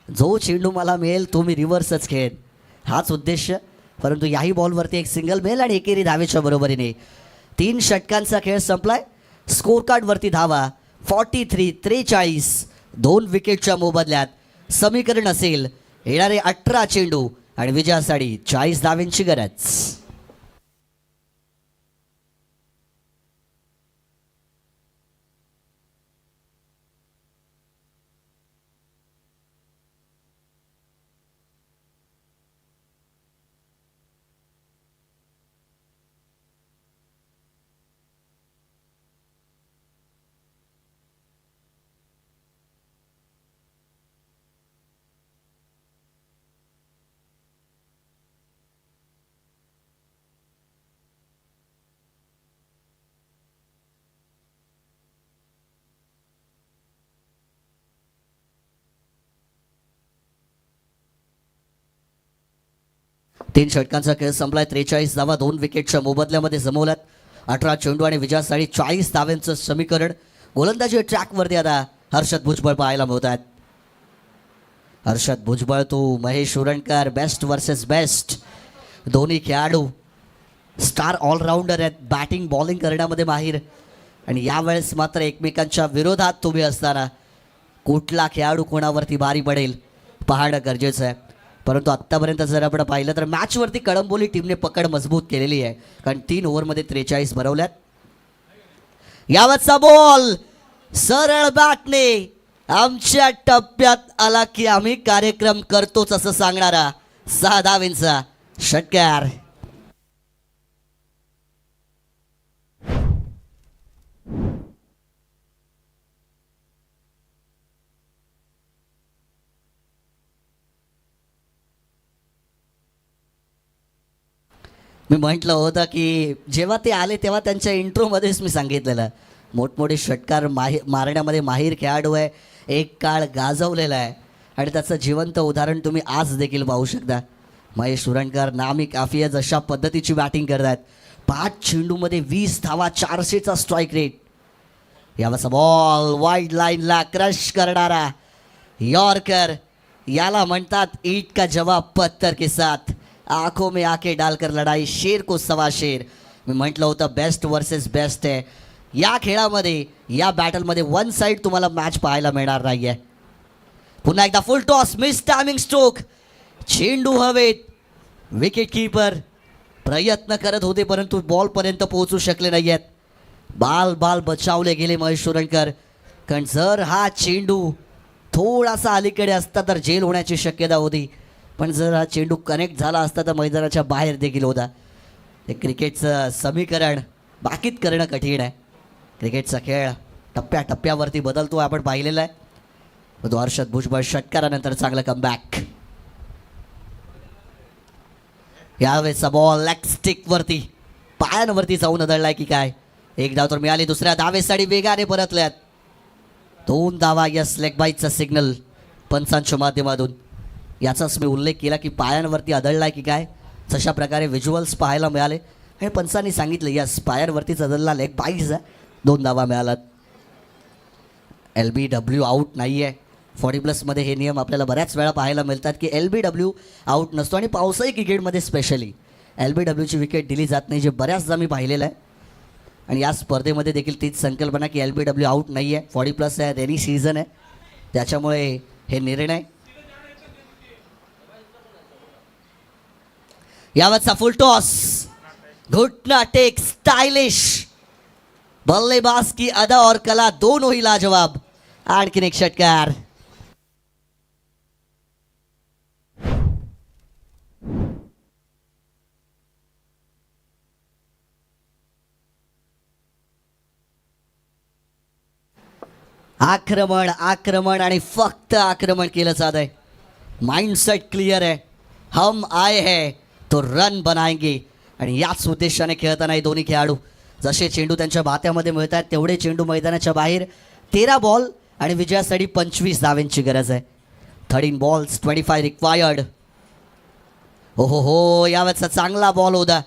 जो चेंडू मला मिळेल तो मी रिव्हर्सच खेळेन, हाच उद्देश. परंतु याही बॉलवरती एक सिंगल मिळेल आणि एकेरी धावेच्या बरोबरीने 3 षटकांचा खेळ संपलाय. स्कोर कार्डवरती धावा 43-43. 2 विकेटच्या मोबदल्यात समीकरण असेल येणारे 18 चेंडू आणि विजयासाठी 40 धावेंची गरज. तीन षटकांचा खेळ संपलाय. 43 धावा 2 विकेटच्या मोबदल्यामध्ये जमवल्यात. 18 चेंडू आणि विजयासाठी 40 धाव्यांचं समीकरण. गोलंदाजी ट्रॅकवरती आता हर्षद भुजबळ पाहायला मिळत आहेत. हर्षद भुजबळ तो महेश उरणकर, बेस्ट वर्सेस बेस्ट दोन्ही खेळाडू स्टार ऑलराऊंडर आहेत. बॅटिंग बॉलिंग करण्यामध्ये माहीर. आणि यावेळेस मात्र एकमेकांच्या विरोधात तुम्ही असताना कुठला खेळाडू कोणावरती भारी पडेल पाहणं गरजेचं आहे. परंतु आत्तापर्यंत जर आपण पाहिलं तर मॅचवरती कळंबोली टीमने पकड मजबूत केलेली आहे, कारण 3 ओव्हरमध्ये 43 भरवल्यात. यावरचा बॉल सरळ बॅटने आमच्या टप्प्यात आला की आम्ही कार्यक्रम करतोच असं सांगणारा 6 धावेंचा षटकार. मी म्हटलं होतं की जेव्हा ते आले तेव्हा त्यांच्या इंट्रोमध्येच मी सांगितलेलं मोठमोठे षटकार मारण्यामध्ये माहीर खेळाडू आहे. एक काळ गाजवलेला आहे आणि त्याचं जिवंत उदाहरण तुम्ही आज देखील पाहू शकता. महेश सुरणकर नामी काफिया जशा पद्धतीची बॅटिंग करतात, 5 चेंडूमध्ये 20 धावा, 400चा स्ट्राईक रेट. यावरचा बॉल वाईड लाईनला क्रश करणारा यॉर्कर, याला म्हणतात ईट का जवाब पत्थर के साथ, आंखों में आंखें डालकर लढाई, शेर को सवा शेर. मी म्हटलं होतं बेस्ट वर्सेस बेस्ट आहे. या खेळामध्ये, या बॅटलमध्ये वन साईड तुम्हाला मॅच पाहायला मिळणार नाही आहे. पुन्हा एकदा फुल टॉस, मिस टायमिंग स्ट्रोक, चेंडू हवेत. विकेट कीपर प्रयत्न करत होते परंतु बॉलपर्यंत पोहोचू शकले नाही आहेत. बाल बचावले गेले महेश सुरणकर. कारण जर हा चेंडू थोडासा अलीकडे असता तर जेल होण्याची शक्यता होती, पण जर हा चेंडू कनेक्ट झाला असता तर मैदानाच्या बाहेर देखील होता. हे क्रिकेटचं समीकरण बाकीत करणं कठीण आहे. क्रिकेटचा खेळ टप्प्याटप्प्यावरती बदलतो आपण पाहिलेला आहे. तो हर्षद भुजबळ षटकारानंतर चांगलं कमबॅक. यावेळेचा बॉल लेग स्टिकवरती, पायांवरती जाऊन आदळलाय की काय. एक धाव तर मिळाली, दुसऱ्या धावेसाठी वेगाने परतल्यात. 2 धावा, यस लेग बाईटचा सिग्नल पंचांच्या माध्यमातून. याचाच मी उल्लेख केला की पायांवरती आदळलाय की काय. तशा प्रकारे व्हिज्युअल्स पाहायला मिळाले आणि पंचांनी सांगितलं यस पायांवरतीच आदळला, लेग बाईट्स आहे. 2 धावा मिळालात. LBW आऊट नाही आहे. 40+ हे नियम आपल्याला बऱ्याच वेळा पाहायला मिळतात की LBW आऊट नसतो आणि पावसाळी क्रिकेटमध्ये स्पेशली LBWची विकेट दिली जात नाही, जे बऱ्याचदा मी पाहिलेलं आहे. आणि या स्पर्धेमध्ये देखील तीच संकल्पना की LBW आऊट नाही आहे. 40+ आहे, रेनी सीझन आहे, त्याच्यामुळे हे निर्णय. यावरचा फुल टॉस, घुटना टेक, स्टाइलिश बल्लेबाज की अदा और कला दोनों ही लाजवाब. आणखीन एक षटकार. आक्रमण आक्रमण आणि फक्त आक्रमण केलं जात आहे. माइंडसेट क्लिअर आहे. हम आए है तो रन बनाएंगे. आणि याच उद्देशाने खेळताना हे दोन्ही खेळाडू. जसे चेंडू त्यांच्या बात्यामध्ये मिळतात तेवढे चेंडू मैदानाच्या बाहेर. 13 बॉल आणि विजयासाठी 25 धावांची गरज आहे. 13 बॉल्स 25 रिक्वायर्ड. हो यावेळेचा चांगला बॉल होता.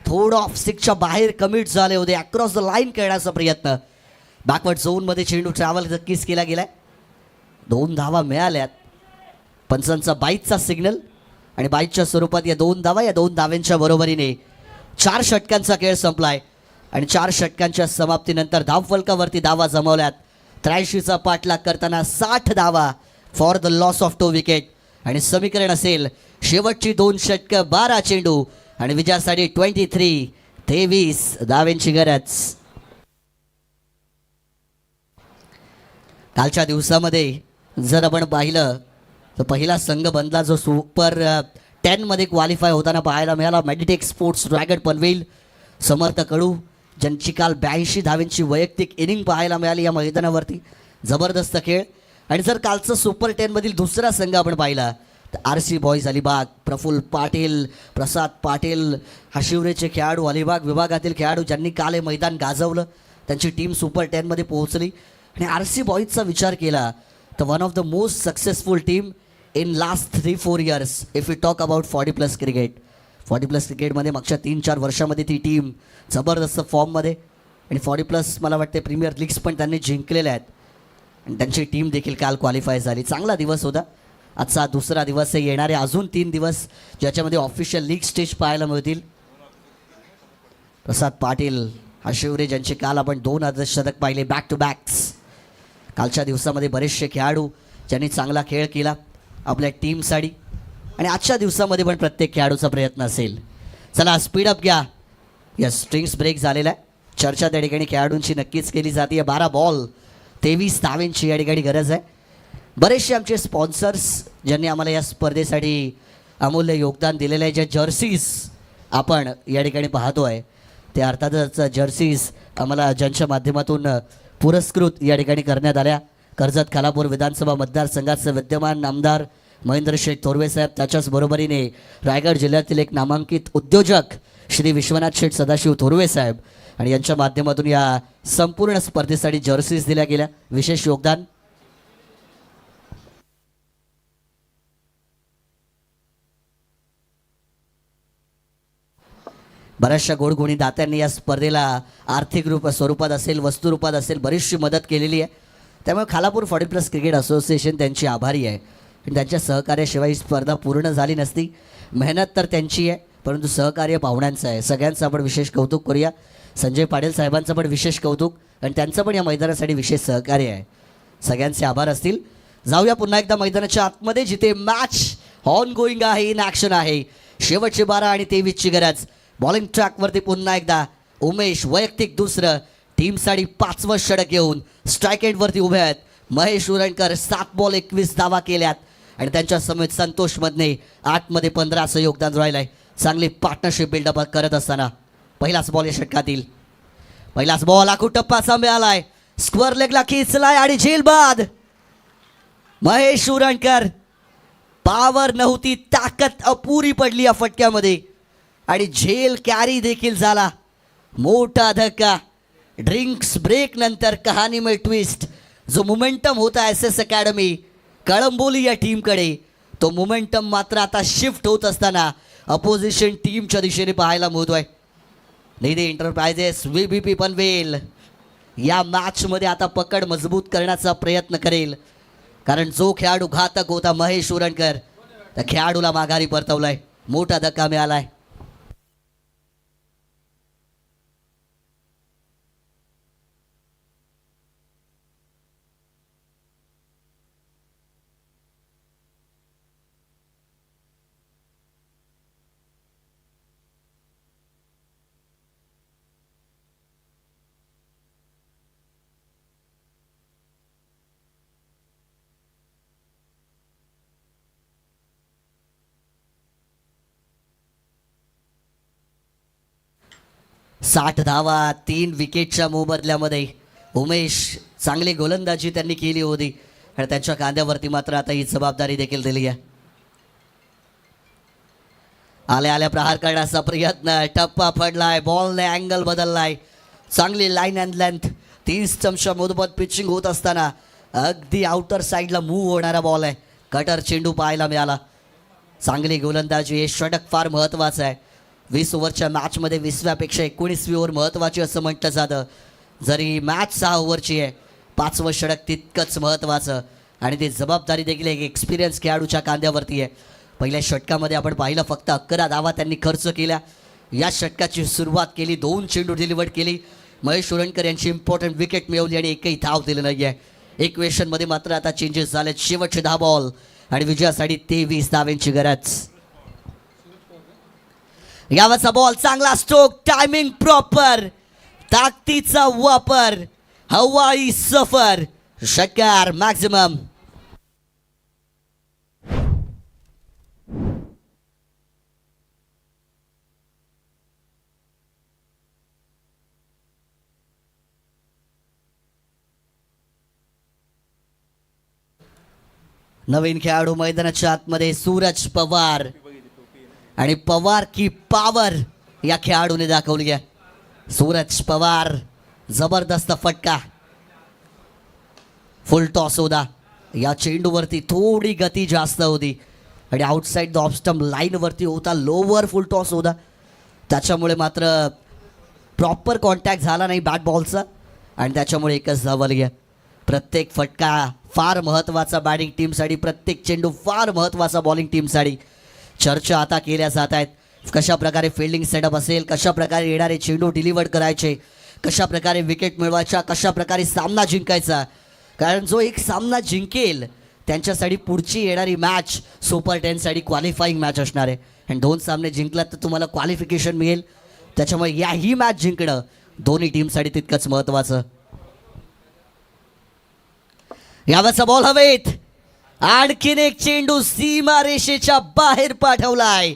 थोडं ऑफ स्टिकच्या बाहेर कमिट झाले होते. अक्रॉस द लाईन खेळण्याचा प्रयत्न. बॅकवर्ड झोनमध्ये चेंडू ट्रॅव्हल नक्कीच केला गेलाय. 2 धावा मिळाल्यात. पंचांचा बाईटचा सिग्नल आणि बाईटच्या स्वरूपात या 2 धावा, या 2 धाव्यांच्या बरोबरीने 4 षटकांचा खेळ संपलाय. आणि 4 षटकांच्या समाप्तीनंतर धावफलकावरती धावा जमवल्यात. 83चा पाठलाग करताना 60 धावा for the loss of 2 wicket. आणि समीकरण असेल शेवटची 2 षटकं, 12 चेंडू आणि विजयासाठी 23 धावांची गरज. कालच्या दिवसामध्ये जर आपण पाहिलं तर पहिला संघ बनला जो सुपर 10 क्वालिफाय होताना पाहायला मिळाला. मेडिटेक स्पोर्ट्स ड्रॅगन पनवेल, समर्थ कडू, ज्यांची काल 82 धावांची वैयक्तिक इनिंग पाहायला मिळाली या मैदानावरती. जबरदस्त खेळ. आणि जर कालचं सुपर 10 दुसरा संघ आपण पाहिला तर RC बॉईज अलिबाग, प्रफुल्ल पाटील, प्रसाद पाटील, हाशिवरेचे खेळाडू, अलिबाग विभागातील खेळाडू ज्यांनी काल हे मैदान गाजवलं. त्यांची टीम सुपर 10 पोहोचली. आणि RC बॉईजचा विचार केला तर one of the most successful team in last 3-4 years if you talk about 40+ cricket. 40+ क्रिकेटमध्ये मागच्या 3-4 वर्षामध्ये ती टीम जबरदस्त फॉर्ममध्ये. आणि 40+ मला वाटते प्रीमियर लीग्स पण त्यांनी जिंकलेल्या आहेत. आणि त्यांची टीम देखील काल क्वालिफाय झाली. चांगला दिवस होता. आजचा दुसरा दिवस आहे. येणारे अजून 3 दिवस ज्याच्यामध्ये ऑफिशियल लीग स्टेज पाहायला मिळतील. प्रसाद पाटील, हाशिवरे ज्यांचे काल आपण 2 अर्धशतक पाहिले बॅक टू बॅक्स. कालच्या दिवसामध्ये बरेचसे खेळाडू ज्यांनी चांगला खेळ केला आपल्या टीमसाठी. आणि आजच्या दिवसामध्ये पण प्रत्येक खेळाडूचा प्रयत्न असेल. चला स्पीडअप घ्या. या स्ट्रिंग्स ब्रेक झालेला आहे. चर्चा त्या ठिकाणी खेळाडूंची नक्कीच केली जाते. 12 बॉल 23 धावांची या ठिकाणी गरज आहे. बरेचसे आमचे स्पॉन्सर्स ज्यांनी आम्हाला या स्पर्धेसाठी अमूल्य योगदान दिलेलं आहे. ज्या जर्सीज आपण या ठिकाणी पाहतो आहे ते अर्थातच जर्सीज आम्हाला ज्यांच्या माध्यमातून पुरस्कृत या ठिकाणी करण्यात आल्या. कर्जत खालापूर विधानसभा मतदारसंघाचे विद्यमान आमदार महेंद्र शेठ थोरवे साहेब, त्याच्याच बरोबरीने रायगड जिल्ह्यातील एक नामांकित उद्योजक श्री विश्वनाथ शेठ सदाशिव थोरवे साहेब आणि यांच्या माध्यमातून या संपूर्ण स्पर्धेसाठी जर्सीज दिल्या गेल्या. विशेष योगदान बऱ्याचशा गोडगुणी दात्यांनी या स्पर्धेला आर्थिक स्वरूपात असेल, वस्तुरूपात असेल, बरीचशी मदत केलेली आहे. त्यामुळे खालापूर 40+ क्रिकेट असोसिएशन त्यांची आभारी आहे. आणि त्यांच्या सहकार्याशिवाय ही स्पर्धा पूर्ण झाली नसती. मेहनत तर त्यांची आहे, परंतु सहकार्य पाहुण्यांचं आहे. सगळ्यांचं आपण विशेष कौतुक करूया. संजय पाटील साहेबांचं पण विशेष कौतुक आणि त्यांचं पण या मैदानासाठी विशेष सहकार्य आहे. सगळ्यांचे आभार असतील. जाऊया पुन्हा एकदा मैदानाच्या आतमध्ये, जिथे मॅच ऑन गोईंग आहे, इन ॲक्शन आहे. शेवटचे 12 आणि 23ची गरज. बॉलिंग ट्रॅकवरती पुन्हा एकदा उमेश वैयक्तिक दुसरं, टीमसाठी 5वं षटक घेऊन स्ट्राईक एंडवरती उभे आहेत. महेश उरणकर 7 बॉल 21 धावा केल्यात आणि त्यांच्या समेत संतोष मधने 8 मध्ये 15 असं योगदान राहिलं आहे. चांगली पार्टनरशिप बिल्डअप करत असताना पहिलाच बॉल या षटकातील. पहिलाच बॉल आखू टप्पाचा मिळालाय. स्क्वेअर लेगला खेचलाय आणि झेल बाद. महेश उरणकर, पावर नव्हती, ताकद अपुरी पडली या फटक्यामध्ये आणि झेल कॅरी देखील झाला. मोठा धक्का. ड्रिंक्स ब्रेक नंतर कहाणी में ट्विस्ट. जो मोमेंटम होता SS अकॅडमी कळंबोली या टीमकडे, तो मोमेंटम मात्र आता शिफ्ट होत असताना अपोजिशन टीमच्या दिशेने पाहायला मिळतोय. निधी एंटरप्राइजेस VBP पनवेल या मॅचमध्ये आता पकड मजबूत करण्याचा प्रयत्न करेल, कारण जो खेळाडू घातक होता महेश उरणकर, त्या खेळाडूला माघारी परतवलाय. मोठा धक्का मिळालाय. साठ धावा 3 विकेटच्या मोबदल्यामध्ये. उमेश चांगली गोलंदाजी त्यांनी केली होती आणि त्यांच्या कांद्यावरती मात्र आता ही जबाबदारी देखील दिली आहे. आल्या आल्या प्रहार करण्याचा प्रयत्न. टप्पा पडलाय. बॉलने अँगल बदललाय. चांगली लाईन अँड लेंथ. 30 चमच्या मोदबत पिचिंग होत असताना अगदी आउटर साईडला मूव्ह होणारा बॉल आहे. कटर चेंडू पाहायला मिळाला. चांगली गोलंदाजी. हे षटक फार महत्त्वाचं आहे. 20 ओव्हरच्या मॅचमध्ये 20व्यापेक्षा 19वी ओव्हर महत्त्वाची असं म्हटलं जातं. जरी मॅच 6 ओव्हरची आहे, 5वं षटक तितकंच महत्त्वाचं आणि ती जबाबदारी देखील एक एक्सपिरियन्स खेळाडूच्या कांद्यावरती आहे. पहिल्या षटकामध्ये आपण पाहिलं फक्त 11 धावा त्यांनी खर्च केल्या. या षटकाची सुरुवात केली, 2 चेंडू डिलिव्हर केली. महेश उरणकर यांची इम्पॉर्टंट विकेट मिळवली आणि एकही धाव दिलं नाही आहे. इक्वेशनमध्ये मात्र आता चेंजेस झालेत. शेवटचे 10 बॉल आणि विजयासाठी 23 धावांची गरज. यावरचा बॉल चांगला स्ट्रोक. Timing proper. ताकदीचा वापर. हवाई सफर. षटकार मॅक्झिमम. नवीन खेळाडू मैदानाच्या आतमध्ये सूरज पवार आणि पवार की पावर या खेळाडूने दाखवली आहे. सूरज पवार, जबरदस्त फटका. फुल टॉस होता. या चेंडूवरती थोडी गती जास्त होती आणि आउटसाईड द ऑफ स्टंप लाईनवरती होता. लोवर फुल टॉस होता, त्याच्यामुळे मात्र प्रॉपर कॉन्टॅक्ट झाला नाही बॅट बॉलचा आणि त्याच्यामुळे एकच धाव आली आहे. प्रत्येक फटका फार महत्त्वाचा बॅटिंग टीमसाठी. प्रत्येक चेंडू फार महत्त्वाचा बॉलिंग टीमसाठी. चर्चा आता केल्या जात आहेत. कशा प्रकारे फिल्डिंग सेटअप असेल, कशा प्रकारे येणारे चेंडू डिलिव्हर करायचे, कशा प्रकारे विकेट मिळवायच्या, कशा प्रकारे सामना जिंकायचा. कारण जो एक सामना जिंकेल त्यांच्यासाठी पुढची येणारी मॅच सुपर 10साठी क्वालिफाईंग मॅच असणार आहे. आणि 2 सामने जिंकलात तर तुम्हाला क्वालिफिकेशन मिळेल. त्याच्यामुळे याही मॅच जिंकणं दोन्ही टीमसाठी तितकंच महत्त्वाचं. यावरचा बॉल हवेत. आणखीन एक चेंडू सीमा रेषेच्या बाहेर पाठवलाय.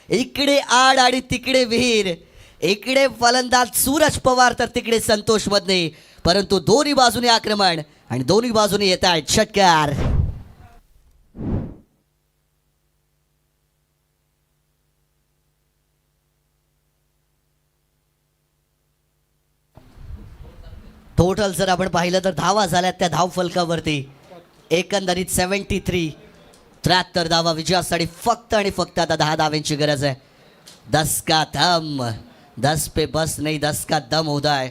इकडे आड आणि तिकडे विहीर. इकडे फलंदाज सूरज पवार तर तिकडे संतोष मधने. परंतु दोन्ही बाजूने आक्रमण आणि दोन्ही बाजूने येत आहेत षटकार. टोटल जर आपण पाहिलं तर धावा झाल्यात त्या धाव फलकावरती एकंदरीत 73. 73 धावा विजयासाठी फक्त आणि फक्त आता 10 धावांची गरज आहे. 10 का दम. 10 पे बस नहीं 10 का दम होता है,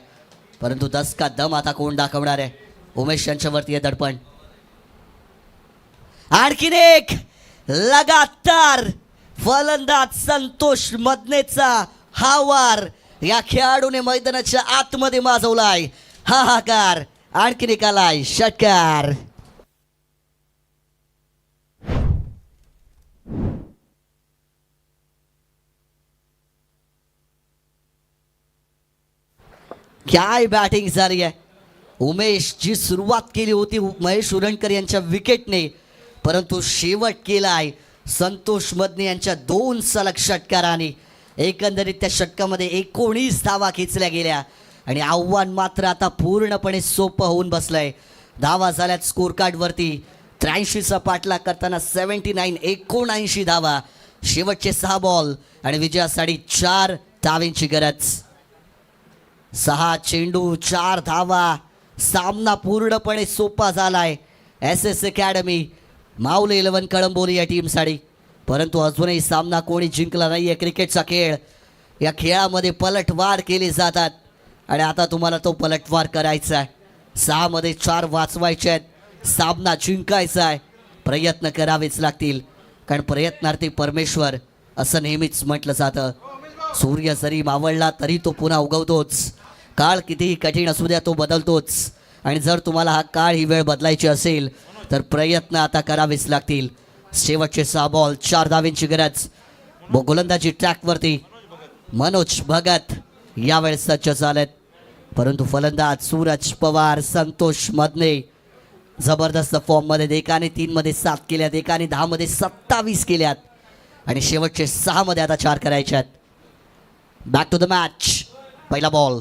परंतु 10 का दम आता कोण दाखवणार आहे? उमेश यांच्यावरती आहे दडपण. आणखीन एक लगातार फलंदाज संतोष मदनेचा हा वार या खेळाडूने मैदानाच्या आतमध्ये माजवलाय. हाहाकार. आणखीन एक आलाय षटकार. काय बॅटिंग झाली आहे. उमेश जी सुरुवात केली होती महेश उरणकर यांच्या विकेटने, परंतु शेवट केलाय संतोष मदने यांच्या 2 सलग षटकाराने. एकंदरीत त्या षटकामध्ये 19 धावा खेचल्या गेल्या आणि आव्हान मात्र आता पूर्णपणे सोपं होऊन बसलंय. धावा झाल्यात स्कोर कार्डवरती 83चा पाठलाग करताना 79 धावा. शेवटचे 6 बॉल आणि विजयासाठी 4 धावांची गरज. 6 चेंडू 4 धावा. सामना पूर्णपणे सोपा झालाय SS अकॅडमी माऊली 11 कळंबोली या टीमसाठी. परंतु अजूनही सामना कोणी जिंकला नाही आहे. क्रिकेटचा खेळ, या खेळामध्ये पलटवार केले जातात आणि आता तुम्हाला तो पलटवार करायचा आहे. 6 मध्ये 4 वाचवायचे आहेत. सामना जिंकायचा आहे. प्रयत्न करावेच लागतील, कारण प्रयत्नार्थी परमेश्वर असं नेहमीच म्हटलं जातं. सूर्य जरी मावळला तरी तो पुन्हा उगवतोच. काळ कितीही कठीण असू द्या तो बदलतोच. आणि जर तुम्हाला हा काळ ही वेळ बदलायची असेल तर प्रयत्न आता करावेच लागतील. शेवटचे 6 बॉल 4 धावांची गरज. गोलंदाजी ट्रॅकवरती मनोज भगत यावेळेस सज्ज झालेत, परंतु फलंदाज सूरज पवार, संतोष मदने जबरदस्त फॉर्ममध्ये. एकाने 3 मध्ये 7 केल्यात, एकाने 10 मध्ये 27 केल्यात आणि शेवटचे 6 मध्ये आता 4 करायच्यात. Back to the match. पहिला बॉल,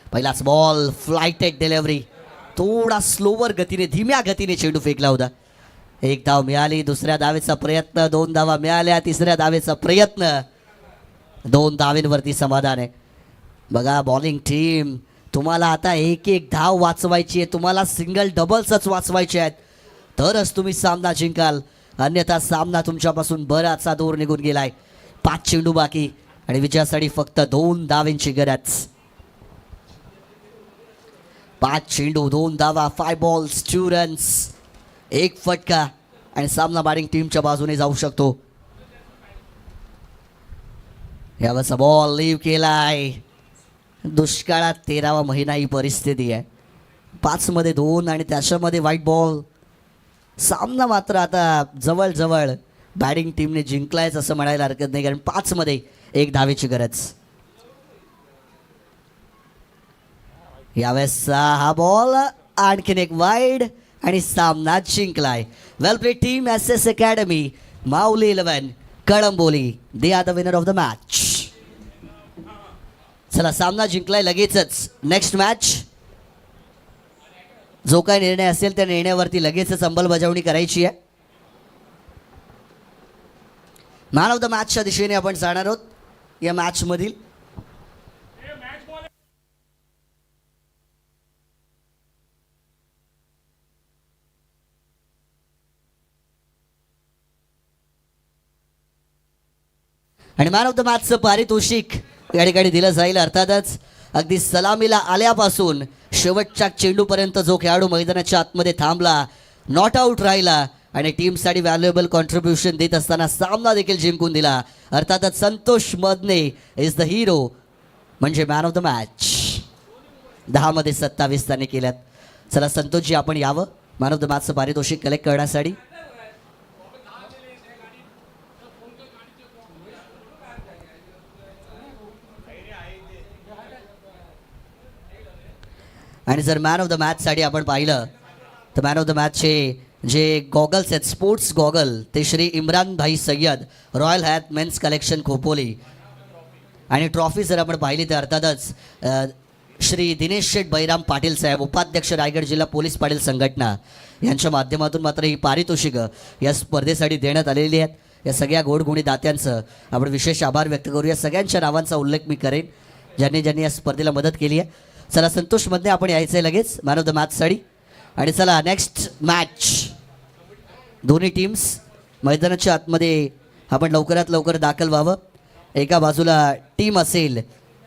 पहिलाच बॉल, फ्लायटेड डिलिव्हरी. थोडा स्लोवर गतीने, धीम्या गतीने चेंडू फेकला होता. 1 धाव मिळाली. दुसऱ्या धावेचा प्रयत्न, 2 धावा मिळाल्या. तिसऱ्या धावेचा प्रयत्न, 2 धावेंवरती समाधान आहे. बघा बॉलिंग टीम, तुम्हाला आता 1-1 धाव वाचवायची आहे. तुम्हाला सिंगल डबल्सच वाचवायचे आहेत तरच तुम्ही सामना जिंकाल, अन्यथा सामना तुमच्यापासून बराचसा दूर निघून गेलाय. 5 चेंडू बाकी आणि विजयासाठी फक्त 2 धावांची गरज. 5 चेंडू 2 धावा. 5 बॉल्स 2 रन्स. 1 फटका आणि सामना बॅटिंग टीमच्या बाजूने जाऊ शकतो. यावरचा बॉल लीव केलाय. दुष्काळात 13वा महिना ही परिस्थिती आहे. 5 मध्ये 2 आणि त्याच्यामध्ये व्हाईट बॉल. सामना मात्र आता जवळजवळ बॅटिंग टीमने जिंकलायच असं म्हणायला हरकत नाही, कारण 5 मध्ये 1 धावेची गरज. यावेळेस हा बॉल आणखीन एक वाईड आणि सामना जिंकलाय. Well played team SS academy Mauli 11 Kalamboli. They are the winner of the match. चला सामना जिंकलाय लगेचच. नेक्स्ट मॅच, जो काय निर्णय असेल त्या निर्णयावरती लगेचच अंमलबजावणी करायची आहे. मॅन ऑफ द मॅचच्या दिशेने आपण जाणार आहोत या मॅचमधील. आणि मॅन ऑफ द मॅचचं पारितोषिक या ठिकाणी दिलं जाईल. अर्थातच अगदी सलामीला आल्यापासून शेवटच्या चेंडूपर्यंत जो खेळाडू मैदानाच्या आतमध्ये थांबला, नॉट आऊट राहिला आणि टीमसाठी व्हॅल्युएबल कॉन्ट्रीब्युशन देत असताना सामना देखील जिंकून दिला, अर्थातच Santosh Madane is the hero, म्हणजे मॅन ऑफ द मॅच. 10 मध्ये 27 त्याने केल्यात. चला संतोषजी आपण यावं मॅन ऑफ द मॅचचं पारितोषिक कलेक्ट करण्यासाठी. आणि जर मॅन ऑफ द मॅचसाठी आपण पाहिलं तर मॅन ऑफ द मॅचचे जे गॉगल्स आहेत, स्पोर्ट्स गॉगल, ते श्री इम्रान भाई सय्यद, रॉयल हॅथ मेन्स कलेक्शन खोपोली. आणि ट्रॉफी जर आपण पाहिली तर अर्थातच श्री दिनेश शेठ बैराम पाटील साहेब, उपाध्यक्ष रायगड जिल्हा पोलीस पाटील संघटना, यांच्या माध्यमातून मात्र ही पारितोषिकं या स्पर्धेसाठी देण्यात आलेली आहेत. या सगळ्या गोडगुणी दात्यांचं आपण विशेष आभार व्यक्त करूया. सगळ्यांच्या नावांचा उल्लेख मी करेन ज्यांनी ज्यांनी या स्पर्धेला मदत केली आहे. चला संतोष मध्ये आपण यायचं आहे लगेच मॅन ऑफ द मॅचसाठी. आणि चला नेक्स्ट मॅच. दोन्ही टीम्स मैदानाच्या आतमध्ये आपण लवकरात लवकर दाखल व्हावं. एका बाजूला टीम असेल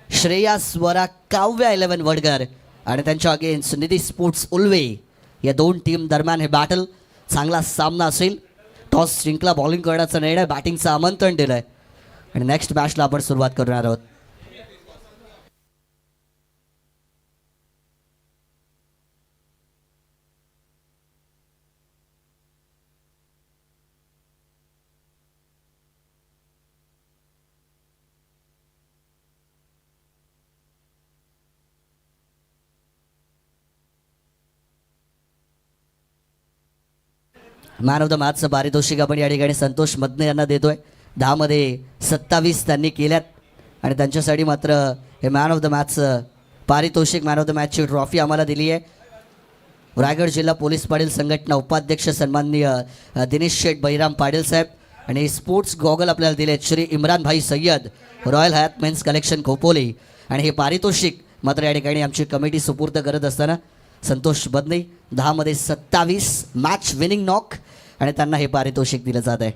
श्रेया स्वरा काव्या 11 वडगर आणि त्यांच्या अगेन्स्ट निधी स्पोर्ट्स उल्वे. या दोन टीम दरम्यान हे बॅटल चांगला सामना असेल. टॉस जिंकला, बॉलिंग करण्याचा निर्णय, बॅटिंगचं आमंत्रण दिलंय आणि नेक्स्ट मॅचला आपण सुरुवात करणार आहोत. मॅन ऑफ द मॅचचं पारितोषिक आपण या ठिकाणी संतोष मदने यांना देतोय. 10 मध्ये 27 त्यांनी केल्यात आणि त्यांच्यासाठी मात्र हे मॅन ऑफ द मॅचचं पारितोषिक, मॅन ऑफ द मॅचची ट्रॉफी आम्हाला दिली आहे. रायगड जिल्हा पोलीस पाटील संघटना उपाध्यक्ष सन्माननीय दिनेश शेठ बैराम पाटील साहेब आणि स्पोर्ट्स गॉगल आपल्याला दिले श्री इम्रान भाई सय्यद, रॉयल हयात मेन्स कलेक्शन खोपोली. आणि हे पारितोषिक मात्र या ठिकाणी आमची कमिटी सुपूर्द करत असताना संतोष बदने 10 मध्ये 27 मॅच विनिंग नॉक आणि त्यांना हे पारितोषिक दिलं जात आहे.